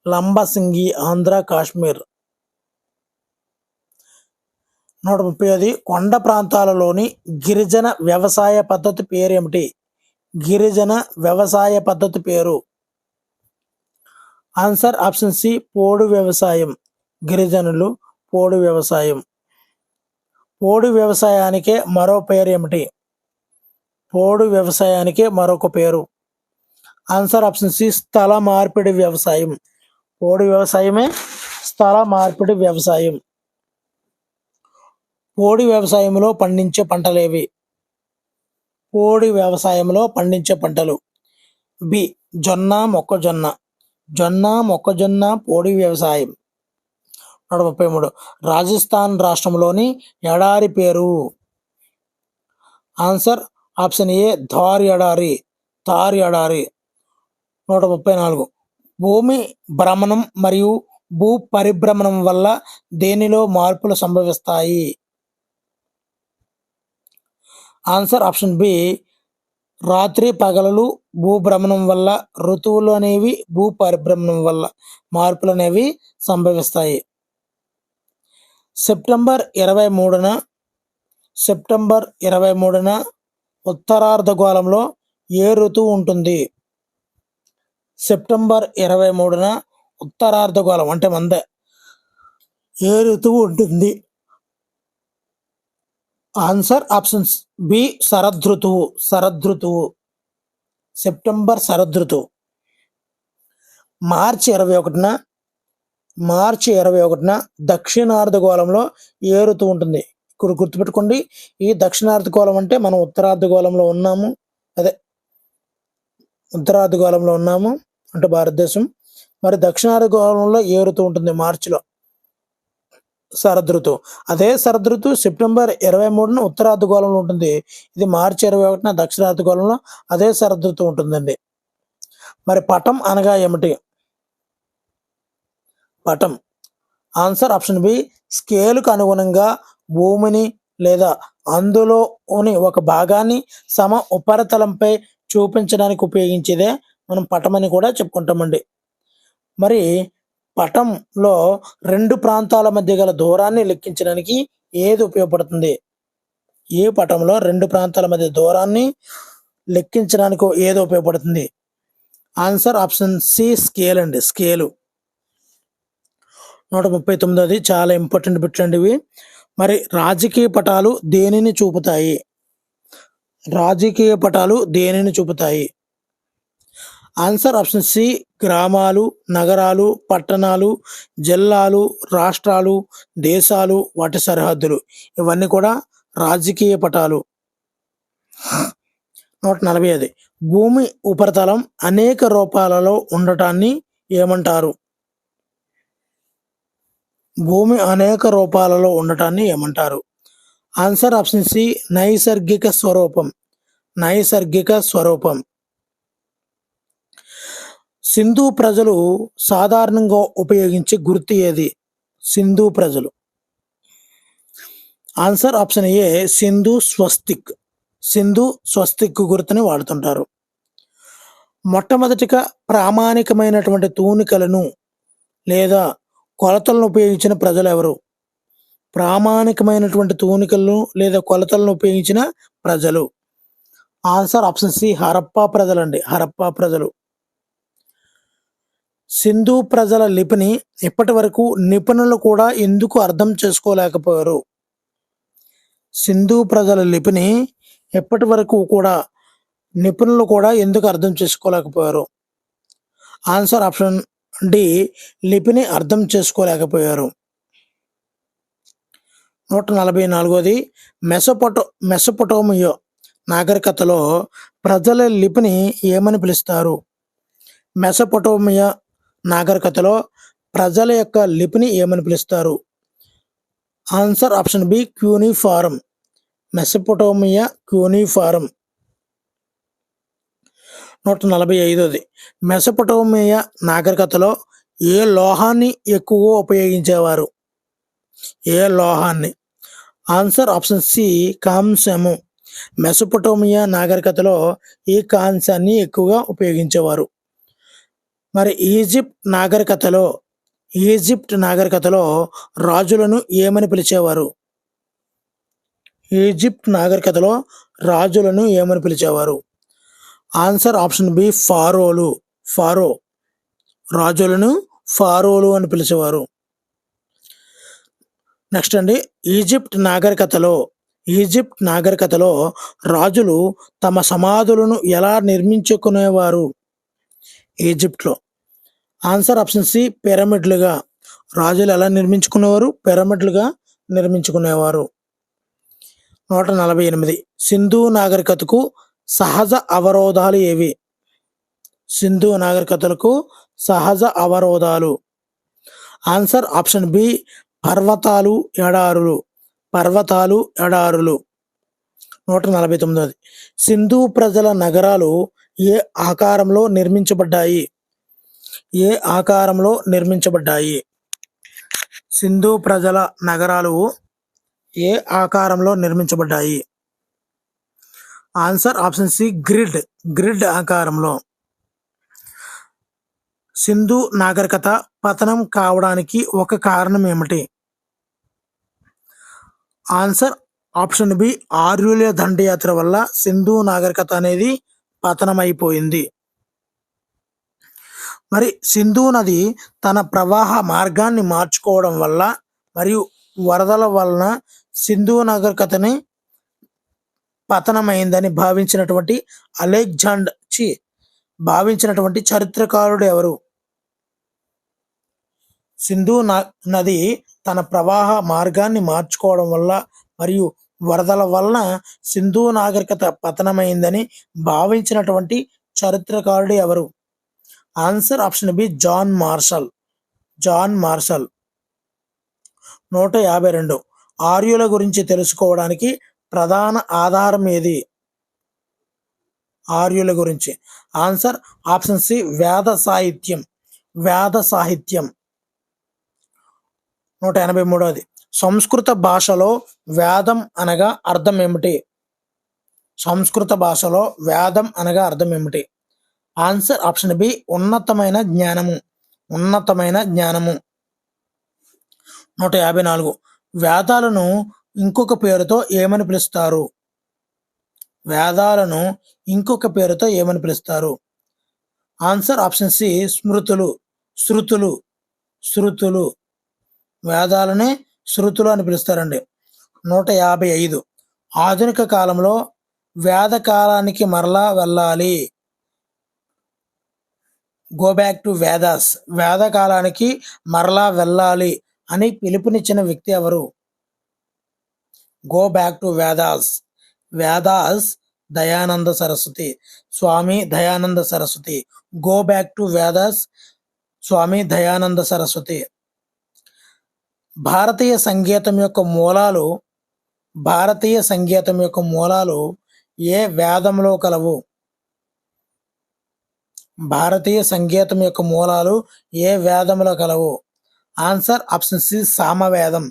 Lambasingi Andhra Kashmir. 130 కొండ ప్రాంతాలలోని గిరిజన వ్యవసాయ పద్ధతి పేరు ఏమిటి. గిరిజన వ్యవసాయ పద్ధతి పేరు. ఆన్సర్ ఆప్షన్ సి పోడు వ్యవసాయం. గిరిజనులు పోడు వ్యవసాయం. పోడు వ్యవసాయానికే మరో పేరు ఏమిటి. పోడు వ్యవసాయానికే మరొక పేరు. ఆన్సర్ ఆప్షన్ సి స్థల మార్పిడి వ్యవసాయం. పోడు వ్యవసాయమే స్థల మార్పిడి వ్యవసాయం. పోడు వ్యవసాయంలో పండించే పంటలేవి. పోడు వ్యవసాయంలో పండించే పంటలు. బి మొక్కజొన్న పోడు వ్యవసాయం. 133 రాజస్థాన్ రాష్ట్రంలోని ఎడారి పేరు. ఆన్సర్ ఆప్షన్ ఏ థార్ ఎడారి. 134 భూమి భ్రమణం మరియు భూ పరిభ్రమణం వల్ల దేనిలో మార్పులు సంభవిస్తాయి. ఆన్సర్ ఆప్షన్ బి రాత్రి పగలు భూభ్రమణం వల్ల, ఋతువులు అనేవి భూ పరిభ్రమణం వల్ల మార్పులు అనేవి సంభవిస్తాయి. సెప్టెంబర్ 23న ఉత్తరార్ధగోళంలో ఏ ఋతువు ఉంటుంది. సెప్టెంబర్ 23న ఉత్తరార్ధగోళం అంటే మందే ఏ ఋతువు ఉంటుంది. ఆన్సర్ ఆప్షన్స్ బి శరదృతువు. సెప్టెంబర్ శరదృతువు. మార్చి 21న దక్షిణార్ధగోళంలో ఏ ఋతువు ఉంటుంది. ఇక్కడ గుర్తుపెట్టుకోండి, ఈ దక్షిణార్ధగోళం అంటే మనం ఉత్తరార్ధగోళంలో ఉన్నాము అంటే భారతదేశం. మరి దక్షిణార్ధగోళంలో ఏ ఋతువు ఉంటుంది. మార్చిలో శరదృతువు. అదే శరదృతువు సెప్టెంబర్ 23న ఉత్తరార్ధగోళంలో ఉంటుంది. ఇది మార్చి 21న దక్షిణార్ధగోళంలో అదే శరదృతువు ఉంటుందండి. మరి పటం అనగా ఏమిటి. పటం ఆన్సర్ ఆప్షన్ బి స్కేలుకు అనుగుణంగా భూమిని లేదా అందులోని ఒక భాగాన్ని సమ ఉపరితలంపై చూపించడానికి ఉపయోగించేదే మనం పటం అని కూడా చెప్పుకుంటామండి. మరి పటంలో 2 ప్రాంతాల మధ్య గల దూరాన్ని లెక్కించడానికి ఏది ఉపయోగపడుతుంది. ఏ పటంలో 2 ప్రాంతాల మధ్య దూరాన్ని లెక్కించడానికి ఏది ఉపయోగపడుతుంది. ఆన్సర్ ఆప్షన్ సి స్కేల్ అండి. స్కేలు. 139 చాలా ఇంపార్టెంట్ బిట్లు అండి ఇవి. మరి రాజకీయ పటాలు దేనిని చూపుతాయి. ఆన్సర్ ఆప్షన్ సి గ్రామాలు, నగరాలు, పట్టణాలు, జిల్లాలు, రాష్ట్రాలు, దేశాలు, వాటి సరిహద్దులు ఇవన్నీ కూడా రాజకీయ పటాలు. 145 భూమి ఉపరితలం అనేక రూపాలలో ఉండటాన్ని ఏమంటారు. భూమి అనేక రూపాలలో ఉండటాన్ని ఏమంటారు. ఆన్సర్ ఆప్షన్ సి నైసర్గిక స్వరూపం. సింధు ప్రజలు సాధారణంగా ఉపయోగించే గుర్తు ఏది. సింధు ప్రజలు. ఆన్సర్ ఆప్షన్ ఏ సింధు స్వస్తిక్ గుర్తుని వాడుతుంటారు. మొట్టమొదటిగా ప్రామాణికమైనటువంటి తూనికలను లేదా కొలతలను ఉపయోగించిన ప్రజలు ఎవరు. ప్రామాణికమైనటువంటి తూనికలను లేదా కొలతలను ఉపయోగించిన ప్రజలు. ఆన్సర్ ఆప్షన్ సి హరప్పా ప్రజలండి. హరప్పా ప్రజలు. సింధు ప్రజల లిపిని ఇప్పటి వరకు నిపుణులు కూడా ఎందుకు అర్థం చేసుకోలేకపోయారు? సింధు ప్రజల లిపిని ఇప్పటి వరకు కూడా నిపుణులు కూడా ఎందుకు అర్థం చేసుకోలేకపోయారు? ఆన్సర్ ఆప్షన్ డి లిపిని అర్థం చేసుకోలేకపోయారు. 144ది మెసొపొటేమియా నాగరికతలో ప్రజల లిపిని ఏమని పిలుస్తారు? మెసొపొటేమియా నాగరికతలో ప్రజల యొక్క లిపిని ఏమని పిలుస్తారు? Answer option B cuneiform. Mesopotamia cuneiform. 145ది మెసొపొటేమియా నాగరికతలో ఏ లోహాన్ని ఎక్కువగా ఉపయోగించేవారు? ఏ లోహాన్ని? ఆన్సర్ ఆప్షన్ సి కాంస్యము. మెసొపొటేమియా నాగరికతలో ఈ కాంస్యాన్ని ఎక్కువగా ఉపయోగించేవారు. మరి ఈజిప్ట్ నాగరికతలో రాజులను ఏమని పిలిచేవారు? ఈజిప్ట్ నాగరికతలో రాజులను ఏమని పిలిచేవారు? Answer option B pharaoh. రాజులను ఫారోలు అని పిలిచేవారు. నెక్స్ట్ అండి, ఈజిప్ట్ నాగరికతలో రాజులు తమ సమాధులను ఎలా నిర్మించుకునేవారు? ఈజిప్ట్లో. ఆన్సర్ ఆప్షన్ సి పిరమిడ్లుగా. రాజులు ఎలా నిర్మించుకునేవారు? పిరమిడ్లుగా నిర్మించుకునేవారు. 148 సింధు నాగరికతకు సహజ అవరోధాలు ఏవి? సింధు నాగరికతలకు సహజ అవరోధాలు. ఆన్సర్ ఆప్షన్ బి పర్వతాలు, ఎడారులు. 149 సింధు ప్రజల నగరాలు ఏ ఆకారంలో నిర్మించబడ్డాయి? సింధు ప్రజల నగరాలు ఏ ఆకారంలో నిర్మించబడ్డాయి? ఆన్సర్ ఆప్షన్ సి గ్రిడ్ ఆకారంలో. సింధు నాగరికత పతనం కావడానికి ఒక కారణం ఏమిటి? ఆన్సర్ ఆప్షన్ బి ఆర్యుల దండయాత్ర వల్ల సింధు నాగరికత అనేది పతనమైపోయింది. మరి సింధు నది తన ప్రవాహ మార్గాన్ని మార్చుకోవడం వల్ల మరియు వరదల వలన సింధు నాగరికతని పతనమైందని భావించినటువంటి చరిత్రకారుడు ఎవరు? సింధు నది తన ప్రవాహ మార్గాన్ని మార్చుకోవడం వల్ల మరియు వరదల వలన సింధు నాగరికత పతనమైందని భావించినటువంటి చరిత్రకారుడు ఎవరు? Answer option B John Marshall. 152 ఆర్యుల గురించి తెలుసుకోవడానికి ప్రధాన ఆధారం ఏది? ఆర్యుల గురించి. ఆన్సర్ ఆప్షన్ సి వేద సాహిత్యం. 183 సంస్కృత భాషలో వేదం అనగా అర్థం ఏమిటి? ఆన్సర్ ఆప్షన్ బి ఉన్నతమైన జ్ఞానము. 154 వేదాలను ఇంకొక పేరుతో ఏమని పిలుస్తారు? ఆన్సర్ ఆప్షన్ సి శృతులు. వేదాలనే శృతులు అని పిలుస్తారండి. 155 ఆధునిక కాలంలో వేద కాలానికి మరలా వెళ్ళాలి. Go back to Vedas. వేద కాలానికి మరలా వెళ్ళాలి అని పిలుపునిచ్చిన వ్యక్తి ఎవరు? Go back to Vedas Dayananda Saraswati. Swami Dayananda Saraswati. Go back to Vedas Swami Dayananda Saraswati. భారతీయ సంగీతం యొక్క మూలాలు ఏ వేదంలో కలవు? భారతీయ సంగీతం యొక్క మూలాలు ఏ వేదంలో కలవు? ఆన్సర్ ఆప్షన్ సి సామవేదం.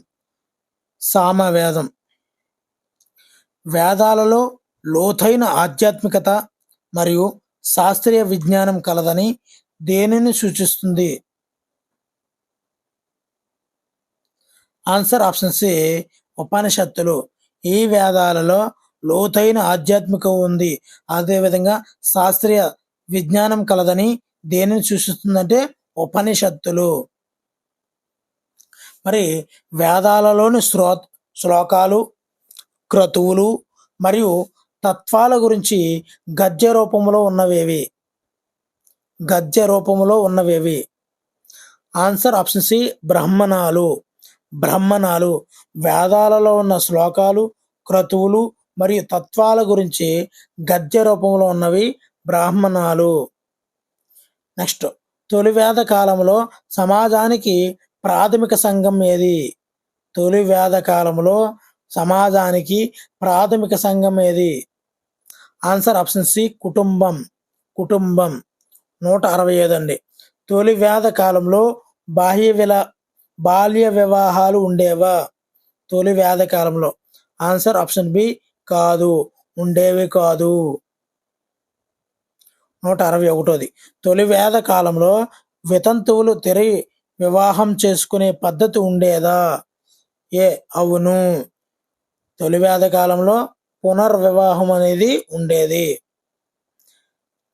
వేదాలలో లోతైన ఆధ్యాత్మికత మరియు శాస్త్రీయ విజ్ఞానం కలదని దేనిని సూచిస్తుంది? ఆన్సర్ ఆప్షన్ సి ఉపనిషత్తులు. ఈ వేదాలలో లోతైన ఆధ్యాత్మికం ఉంది. అదేవిధంగా శాస్త్రీయ విజ్ఞానం కలదని దేనిని సూచిస్తుందంటే ఉపనిషత్తులు. మరి వేదాలలోని శ్లోకాలు, క్రతువులు మరియు తత్వాల గురించి గద్య రూపంలో ఉన్నవేవి? గద్య రూపంలో ఉన్నవేవి? ఆన్సర్ ఆప్షన్ సి బ్రాహ్మణాలు. బ్రాహ్మణాలు వేదాలలో ఉన్న శ్లోకాలు, క్రతువులు మరియు తత్వాల గురించి గద్య రూపంలో ఉన్నవి బ్రాహ్మణాలు. నెక్స్ట్, తొలి వేద కాలంలో సమాజానికి ప్రాథమిక సంఘం ఏది? తొలి వేద కాలంలో సమాజానికి ప్రాథమిక సంఘం ఏది? ఆన్సర్ ఆప్షన్ సి కుటుంబం. కుటుంబం. 165 అండి. తొలి వేద కాలంలో బాల్య వివాహాలు ఉండేవా? తొలి వేద కాలంలో. ఆన్సర్ ఆప్షన్ బి కాదు, ఉండేవి కాదు. 161. తొలి వేద కాలంలో వితంతువులు తిరిగి వివాహం చేసుకునే పద్ధతి ఉండేదా? ఏ అవును, తొలి వేద కాలంలో పునర్వివాహం అనేది ఉండేది.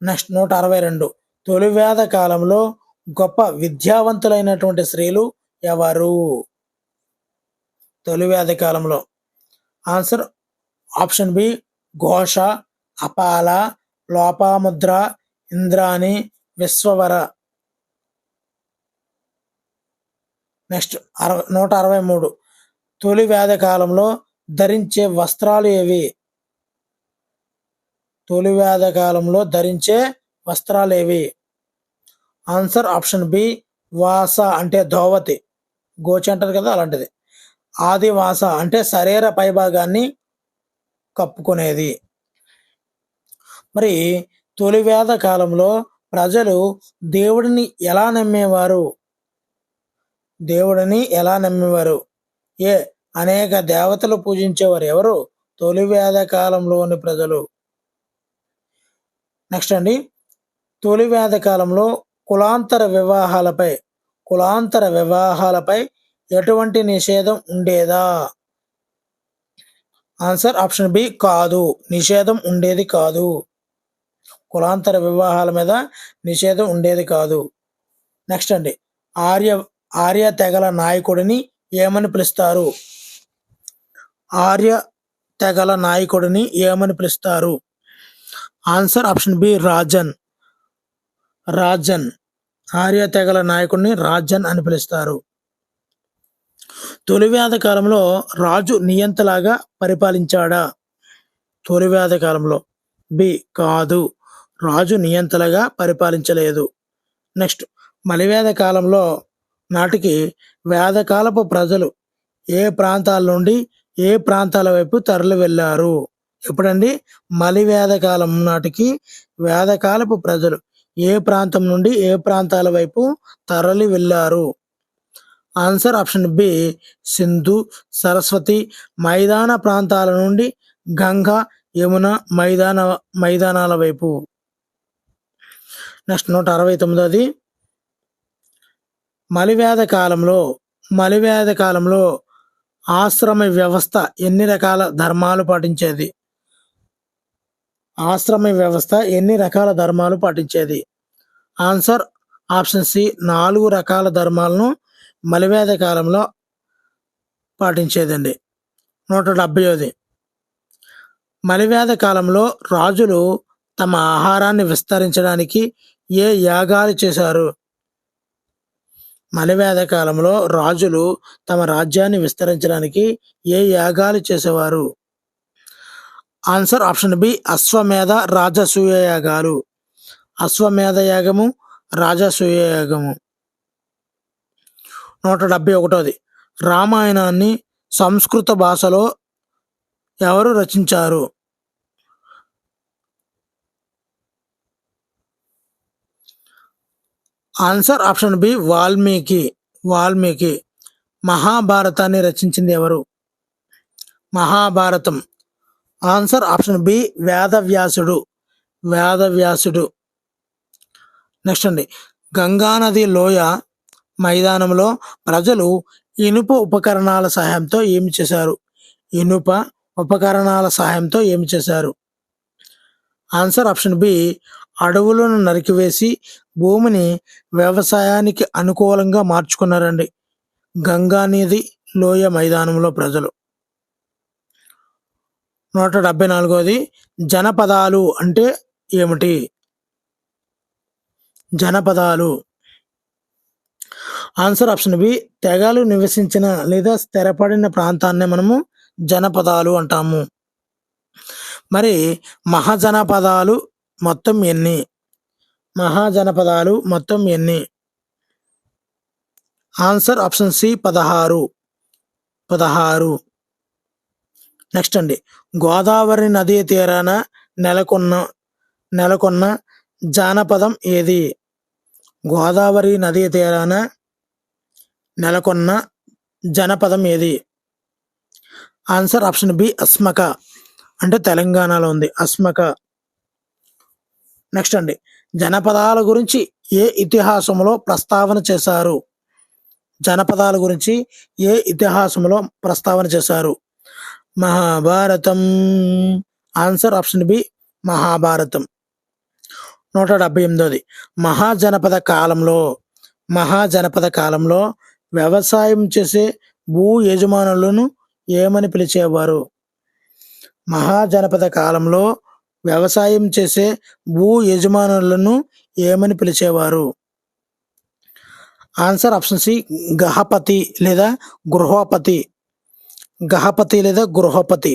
నెక్స్ట్ 162. తొలి వేద కాలంలో గొప్ప విద్యావంతులైనటువంటి స్త్రీలు ఎవరు? తొలి వేద కాలంలో. ఆన్సర్ ఆప్షన్ బి ఘోష, అపాల, లోపాముద్ర, ఇంద్రాణి, విశ్వవర. నెక్స్ట్ 163. తొలి వేద కాలంలో ధరించే వస్త్రాలు ఏవి? తొలి వేద కాలంలో ధరించే వస్త్రాలు ఏవి? ఆన్సర్ ఆప్షన్ బి వాస అంటే ధోవతి, గోచి అంటారు కదా అలాంటిది. ఆదివాస అంటే శరీర పైభాగాన్ని కప్పుకునేది. మరి తొలి వేద కాలంలో ప్రజలు దేవుడిని ఎలా నమ్మేవారు? దేవుడిని ఎలా నమ్మేవారు? ఏ అనేక దేవతలు పూజించేవారు. ఎవరు? తొలి వేద కాలంలోని ప్రజలు. నెక్స్ట్ అండి, తొలి వేద కాలంలో కులాంతర వివాహాలపై ఎటువంటి నిషేధం ఉండేదా? ఆన్సర్ ఆప్షన్ బి కాదు, నిషేధం ఉండేది కాదు. కులాంతర వివాహాల మీద నిషేధం ఉండేది కాదు. నెక్స్ట్ అండి, ఆర్య తెగల నాయకుడిని ఏమని పిలుస్తారు? ఆర్య తెగల నాయకుడిని ఏమని పిలుస్తారు? ఆన్సర్ ఆప్షన్ బి రాజన్. ఆర్య తెగల నాయకుడిని రాజన్ అని పిలుస్తారు. తొలి వేద కాలంలో రాజు నియంతలాగా పరిపాలించాడా? తొలి వేద కాలంలో. బి కాదు, రాజు నియంతలుగా పరిపాలించలేదు. నెక్స్ట్, మలివేద కాలంలో నాటికి వేదకాలపు ప్రజలు ఏ ప్రాంతాల నుండి ఏ ప్రాంతాల వైపు తరలి వెళ్ళారు? ఎప్పుడండి? మలివేద కాలం నాటికి వేదకాలపు ప్రజలు ఏ ప్రాంతం నుండి ఏ ప్రాంతాల వైపు తరలి వెళ్ళారు? Answer option B Sindhu, Saraswati మైదాన ప్రాంతాల నుండి గంగా, యమున మైదానాల వైపు. నెక్స్ట్ 169. మలివేద కాలంలో ఆశ్రమ వ్యవస్థ ఎన్ని రకాల ధర్మాలు పాటించేది? ఆశ్రమ వ్యవస్థ ఎన్ని రకాల ధర్మాలు పాటించేది? ఆన్సర్ ఆప్షన్ సి 4 రకాల ధర్మాలను మలివేద కాలంలో పాటించేదండి. 170. మలివేద కాలంలో రాజులు తమ ఆహారాన్ని విస్తరించడానికి ఏ యాగాలు చేశారు? మలివేద కాలంలో రాజులు తమ రాజ్యాన్ని విస్తరించడానికి ఏ యాగాలు చేసేవారు? ఆన్సర్ ఆప్షన్ బి అశ్వమేధ, రాజసూయ యాగాలు. అశ్వమేధ యాగము, రాజసూయ యాగము. 171. రామాయణాన్ని సంస్కృత భాషలో ఎవరు రచించారు? Answer option B Valmiki. మహాభారతాన్ని రచించింది ఎవరు? మహాభారతం. ఆన్సర్ ఆప్షన్ బి వేదవ్యాసుడు. నెక్స్ట్ అండి, గంగానది లోయ మైదానంలో ప్రజలు ఇనుప ఉపకరణాల సహాయంతో ఏమి చేశారు? ఇనుప ఉపకరణాల సహాయంతో ఏమి చేశారు? ఆన్సర్ ఆప్షన్ బి, అడవులను నరికివేసి భూమిని వ్యవసాయానికి అనుకూలంగా మార్చుకున్నారండి గంగా నది లోయ మైదానంలో ప్రజలు. 174ది జనపదాలు అంటే ఏమిటి? జనపదాలు ఆన్సర్ ఆప్షన్ బి, తెగలు నివసించిన లేదా స్థిరపడిన ప్రాంతాన్ని మనము జనపదాలు అంటాము. మరి మహాజనపదాలు మొత్తం ఎన్ని? మహాజనపదాలు మొత్తం ఎన్ని? Answer option C, 16. నెక్స్ట్ అండి, గోదావరి నదీ తీరాన నెలకొన్న జానపదం ఏది? గోదావరి నదీ తీరాన నెలకొన్న జనపదం ఏది? Answer option B, Asmaka. అంటే తెలంగాణలో ఉంది అస్మక. నెక్స్ట్ అండి, జనపదాల గురించి ఏ ఇతిహాసంలో ప్రస్తావన చేశారు? జనపదాల గురించి ఏ ఇతిహాసంలో ప్రస్తావన చేశారు? Mahabharatam. Answer option B, Mahabharatam. 178ది మహాజనపద కాలంలో వ్యవసాయం చేసే భూ యజమానులను ఏమని పిలిచేవారు? మహాజనపద కాలంలో వ్యవసాయం చేసే భూ యజమానులను ఏమని పిలిచేవారు? ఆన్సర్ ఆప్షన్ సి, గహపతి లేదా గృహపతి. గహపతి లేదా గృహపతి.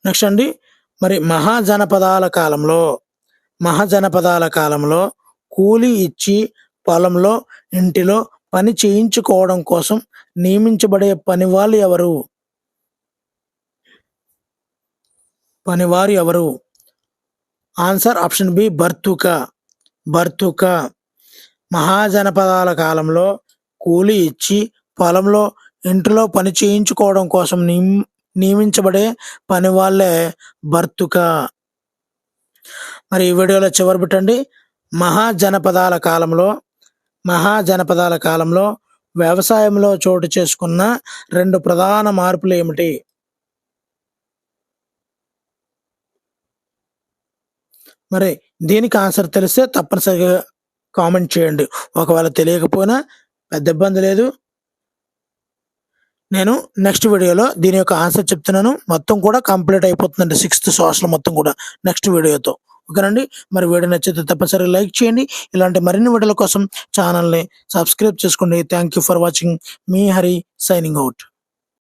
నెక్స్ట్ అండి, మరి మహాజనపదాల కాలంలో కూలి ఇచ్చి పొలంలో ఇంటిలో పని చేయించుకోవడం కోసం నియమించబడే పనివారు ఎవరు? ఆన్సర్ ఆప్షన్ బి, భర్తుక. మహాజనపదాల కాలంలో కూలి ఇచ్చి పొలంలో ఇంటిలో పని చేయించుకోవడం కోసం నియమించబడే పని వాళ్ళే భర్తుక. మరి ఈ వీడియోలో చివరి పెట్టండి, మహాజనపదాల కాలంలో వ్యవసాయంలో చోటు చేసుకున్న 2 ప్రధాన మార్పులు ఏమిటి? మరి దీనికి ఆన్సర్ తెలిస్తే తప్పనిసరిగా కామెంట్ చేయండి. ఒకవేళ తెలియకపోయినా పెద్ద ఇబ్బంది లేదు, నేను నెక్స్ట్ వీడియోలో దీని యొక్క ఆన్సర్ చెప్తున్నాను. మొత్తం కూడా కంప్లీట్ అయిపోతుందండి 6th సోషల్ మొత్తం కూడా నెక్స్ట్ వీడియోతో. ఓకేనండి, మరి వీడియో నచ్చితే తప్పనిసరిగా లైక్ చేయండి. ఇలాంటి మరిన్ని వీడియోల కోసం ఛానల్ని సబ్స్క్రైబ్ చేసుకోండి. Thank you for watching. Me Hari signing out.